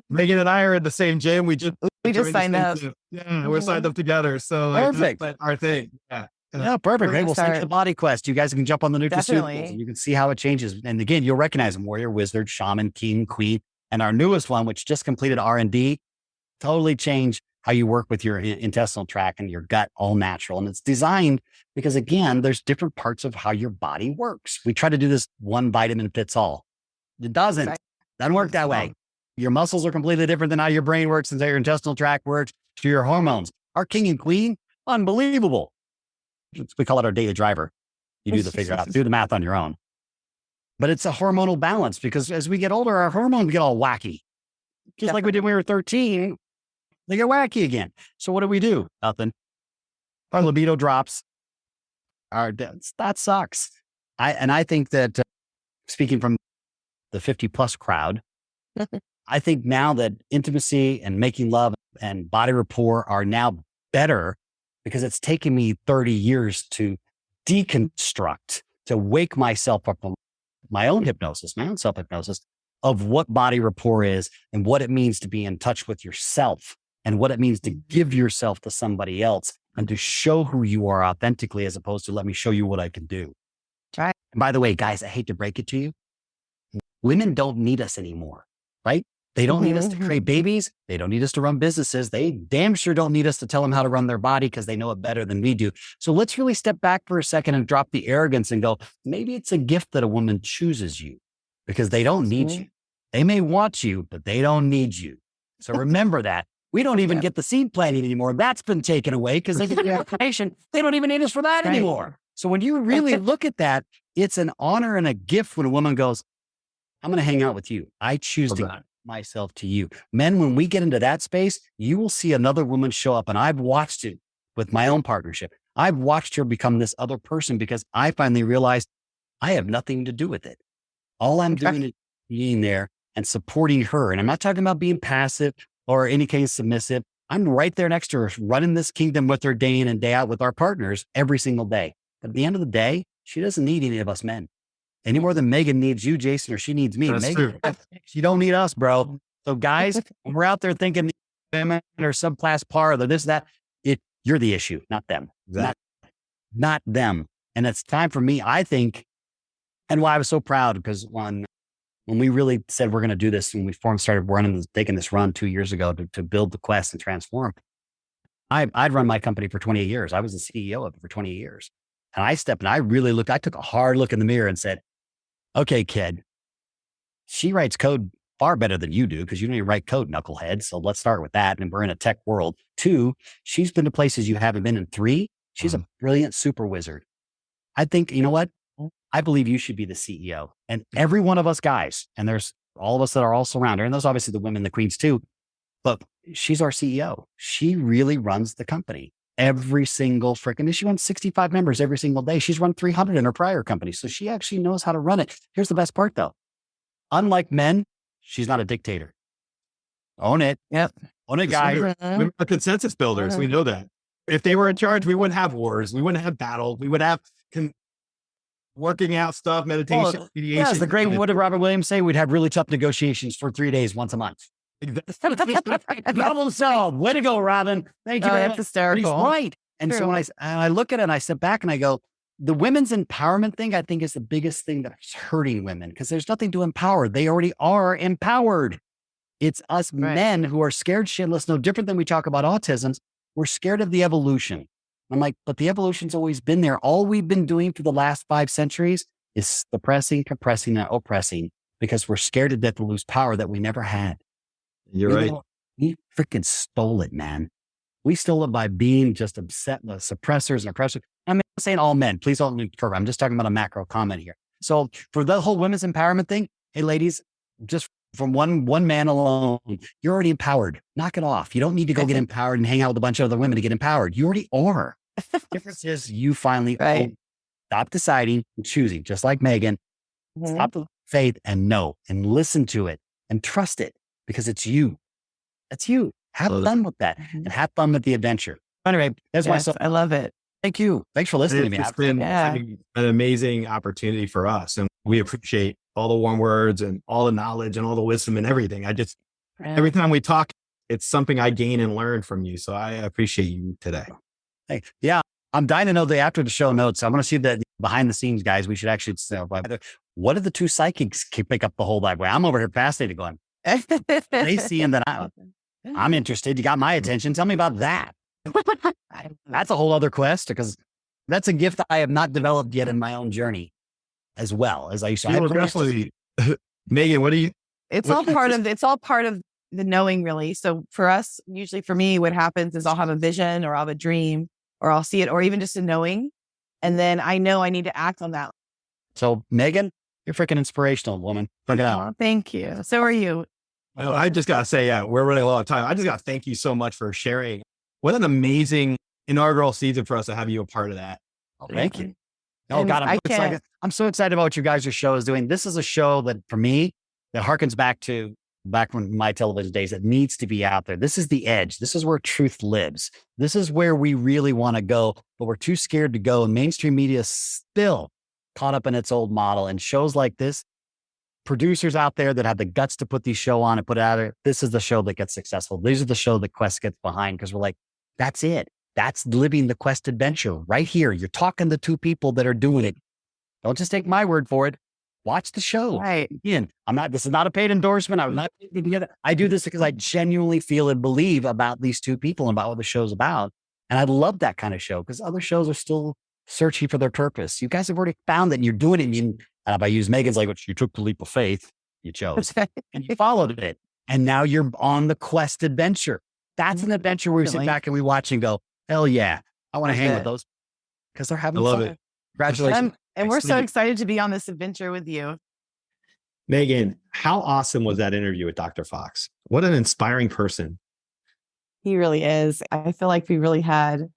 Megan and I are in the same gym. We just signed up. Yeah, we're signed up together. So perfect. That's our thing. Yeah, perfect. Right, we'll send you the Body Quest. You guys can jump on the nutraceuticals and you can see how it changes. And again, you'll recognize them: warrior, wizard, shaman, king, queen, and our newest one, which just completed R&D, totally changed how you work with your intestinal tract and your gut, all natural. And it's designed because, again, there's different parts of how your body works. We try to do this one vitamin fits all. It doesn't work that way. Your muscles are completely different than how your brain works and how your intestinal tract works to your hormones. Our king and queen, unbelievable. We call it our daily driver. You do the figure out, do the math on your own. But it's a hormonal balance, because as we get older, our hormones get all wacky. Just like we did when we were 13, they get wacky again. So what do? Nothing. Our libido drops. That sucks. I think that speaking from the 50 plus crowd, I think now that intimacy and making love and body rapport are now better, because it's taken me 30 years to deconstruct, to wake myself up from my own hypnosis, my own self-hypnosis of what body rapport is and what it means to be in touch with yourself and what it means to give yourself to somebody else and to show who you are authentically, as opposed to let me show you what I can do. Right. And by the way, guys, I hate to break it to you. Women don't need us anymore, right? They don't need us to create babies. They don't need us to run businesses. They damn sure don't need us to tell them how to run their body because they know it better than we do. So let's really step back for a second and drop the arrogance and go, maybe it's a gift that a woman chooses you because they don't need you. They may want you, but they don't need you. So remember that. We don't even get the seed planting anymore. That's been taken away because they get the application. They don't even need us for that anymore. So when you really look at that, it's an honor and a gift when a woman goes, I'm going to hang out with you. I choose to give myself to you. Men, when we get into that space, you will see another woman show up. And I've watched it with my own partnership. I've watched her become this other person because I finally realized I have nothing to do with it. All I'm doing is being there and supporting her. And I'm not talking about being passive or any case submissive. I'm right there next to her, running this kingdom with her day in and day out with our partners every single day. But at the end of the day, she doesn't need any of us men any more than Megan needs you, Jason, or she needs me. That's Megan, true. she don't need us, bro. So guys, when we're out there thinking women are subclass par, or this, that, you're the issue, not them. Exactly. Not them. And it's time for me, I think, and why I was so proud because when we really said we're going to do this, when we started taking this run 2 years ago to build the Quest and transform, I'd run my company for 28 years. I was the CEO of it for 20 years. And I took a hard look in the mirror and said, okay, kid, she writes code far better than you do because you don't even write code, knucklehead. So let's start with that. And we're in a tech world. 2, she's been to places you haven't been. And 3, she's a brilliant super wizard. I think, you know what? I believe you should be the CEO. And every one of us guys, and there's all of us that are all surrounded, and there's obviously the women, the queens too, but she's our CEO. She really runs the company. Every single freaking, she runs 65 members every single day. She's run 300 in her prior company. So she actually knows how to run it. Here's the best part though. Unlike men, she's not a dictator. Own it. Yep. Own it, guys. We're consensus builders. We know that. If they were in charge, we wouldn't have wars. We wouldn't have battles. We would have working out stuff, meditation, mediation. Yes, what did Robert Williams say? We'd have really tough negotiations for 3 days, once a month. Problem solved. Way to go, Robin. Thank you. That's hysterical. But he's right. And so when I look at it and I step back and I go, the women's empowerment thing, I think is the biggest thing that's hurting women because there's nothing to empower. They already are empowered. It's us men who are scared shitless, no different than we talk about autism. We're scared of the evolution. I'm like, but the evolution's always been there. All we've been doing for the last 5 centuries is suppressing, compressing, and oppressing because we're scared to death to lose power that we never had. You're right. We freaking stole it, man. We stole it by being just upset with suppressors and oppressors. I'm not saying all men. Please don't lose curve. I'm just talking about a macro comment here. So for the whole women's empowerment thing, hey, ladies, just from one man alone, you're already empowered. Knock it off. You don't need to go get empowered and hang out with a bunch of other women to get empowered. You already are. The difference is you finally stop deciding and choosing, just like Megan. Stop the faith and know and listen to it and trust it because it's you. That's you. Have fun with that and have fun with the adventure. Anyway, that's myself. I love it. Thank you. Thanks for listening to me. It's been an amazing opportunity for us. And we appreciate all the warm words and all the knowledge and all the wisdom and everything. Every time we talk, it's something I gain and learn from you. So I appreciate you today. Hey, yeah, I'm dying to know after the show notes. I want to see the behind the scenes, guys. We should actually what did the 2 psychics pick up the whole way? I'm over here fascinated going, they seeing that I'm interested. You got my attention. Tell me about that. That's a whole other quest because that's a gift I have not developed yet in my own journey as well as I used to. Megan, what do you? It's all part of the knowing really. So for us, usually for me, what happens is I'll have a vision or I'll have a dream or I'll see it or even just a knowing. And then I know I need to act on that. So Megan, you're freaking inspirational, woman. Check it out. Oh, thank you. So are you. Well, I just got to say, we're running a lot of time. I just got to thank you so much for sharing. What an amazing inaugural season for us to have you a part of that. Oh, thank you. Oh God, I'm so excited. I'm so excited about what you guys' show is doing. This is a show that for me, that harkens back when my television days, that needs to be out there. This is the edge. This is where truth lives. This is where we really want to go, but we're too scared to go. And mainstream media is still caught up in its old model. And shows like this, producers out there that have the guts to put these show on and put it out there, this is the show that gets successful. These are the show that Quest gets behind because we're like, that's it. That's living the Quest adventure right here. You're talking to 2 people that are doing it. Don't just take my word for it. Watch the show. Right. Again, this is not a paid endorsement. I'm not putting it together. I do this because I genuinely feel and believe about these two people and about what the show's about. And I love that kind of show because other shows are still searching for their purpose. You guys have already found that and you're doing it. And if I use Megan's language, you took the leap of faith, you chose, and you followed it. And now you're on the quest adventure. That's an adventure where we sit back and we watch and go, hell yeah, I want to hang with those because they're having fun. It. Congratulations. And we're so excited to be on this adventure with you. Megan, how awesome was that interview with Dr. Fox? What an inspiring person. He really is. I feel like we really had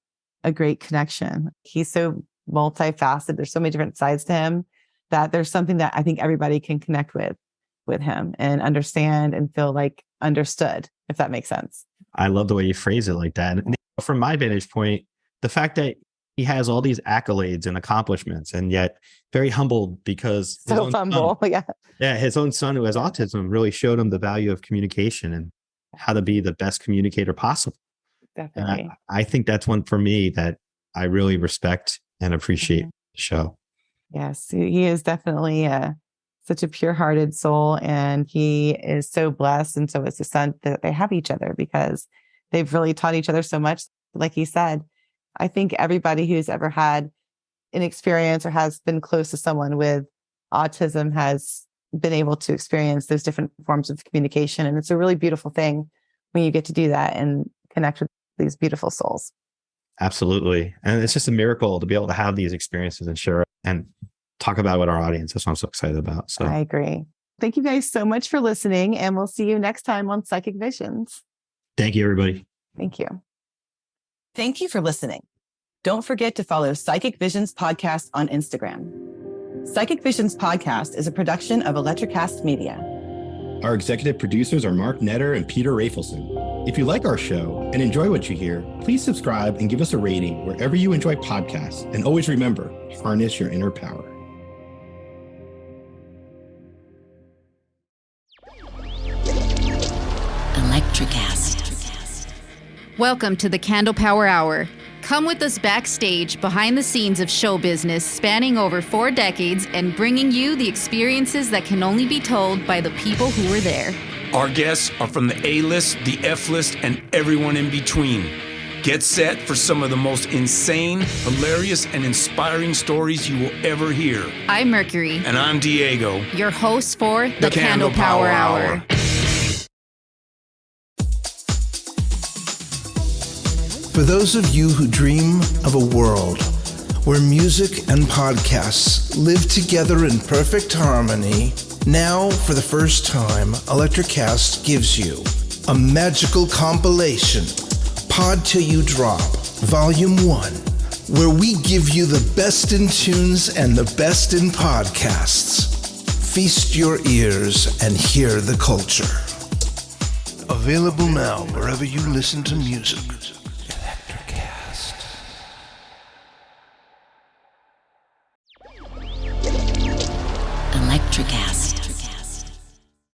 a great connection. He's so multifaceted. There's so many different sides to him that there's something that I think everybody can connect with him and understand and feel like understood, if that makes sense. I love the way you phrase it like that. And from my vantage point, the fact that he has all these accolades and accomplishments and yet very humble because his own son who has autism really showed him the value of communication and how to be the best communicator possible. Definitely. I think that's one for me that I really respect and appreciate the show. Yes, he is definitely such a pure-hearted soul, and he is so blessed. And so is his son that they have each other because they've really taught each other so much. Like he said, I think everybody who's ever had an experience or has been close to someone with autism has been able to experience those different forms of communication. And it's a really beautiful thing when you get to do that and connect with these beautiful souls. Absolutely. And it's just a miracle to be able to have these experiences and share and talk about it with our audience. That's what I'm so excited about. So I agree. Thank you guys so much for listening, and we'll see you next time on Psychic Visions. Thank you, everybody. Thank you. Thank you for listening. Don't forget to follow Psychic Visions Podcast on Instagram. Psychic Visions Podcast is a production of Electricast Media. Our executive producers are Mark Netter and Peter Rafelson. If you like our show and enjoy what you hear, please subscribe and give us a rating wherever you enjoy podcasts. And always remember, harness your inner power. Electricast. Welcome to the Candle Power Hour. Come with us backstage behind the scenes of show business spanning over 4 decades and bringing you the experiences that can only be told by the people who were there. Our guests are from the A-list, the F-list, and everyone in between. Get set for some of the most insane, hilarious, and inspiring stories you will ever hear. I'm Mercury. And I'm Diego. Your hosts for the Candle Power Hour. For those of you who dream of a world where music and podcasts live together in perfect harmony, now, for the first time, Electricast gives you a magical compilation, Pod Till You Drop, Volume 1, where we give you the best in tunes and the best in podcasts. Feast your ears and hear the culture. Available now wherever you listen to music. Electricast.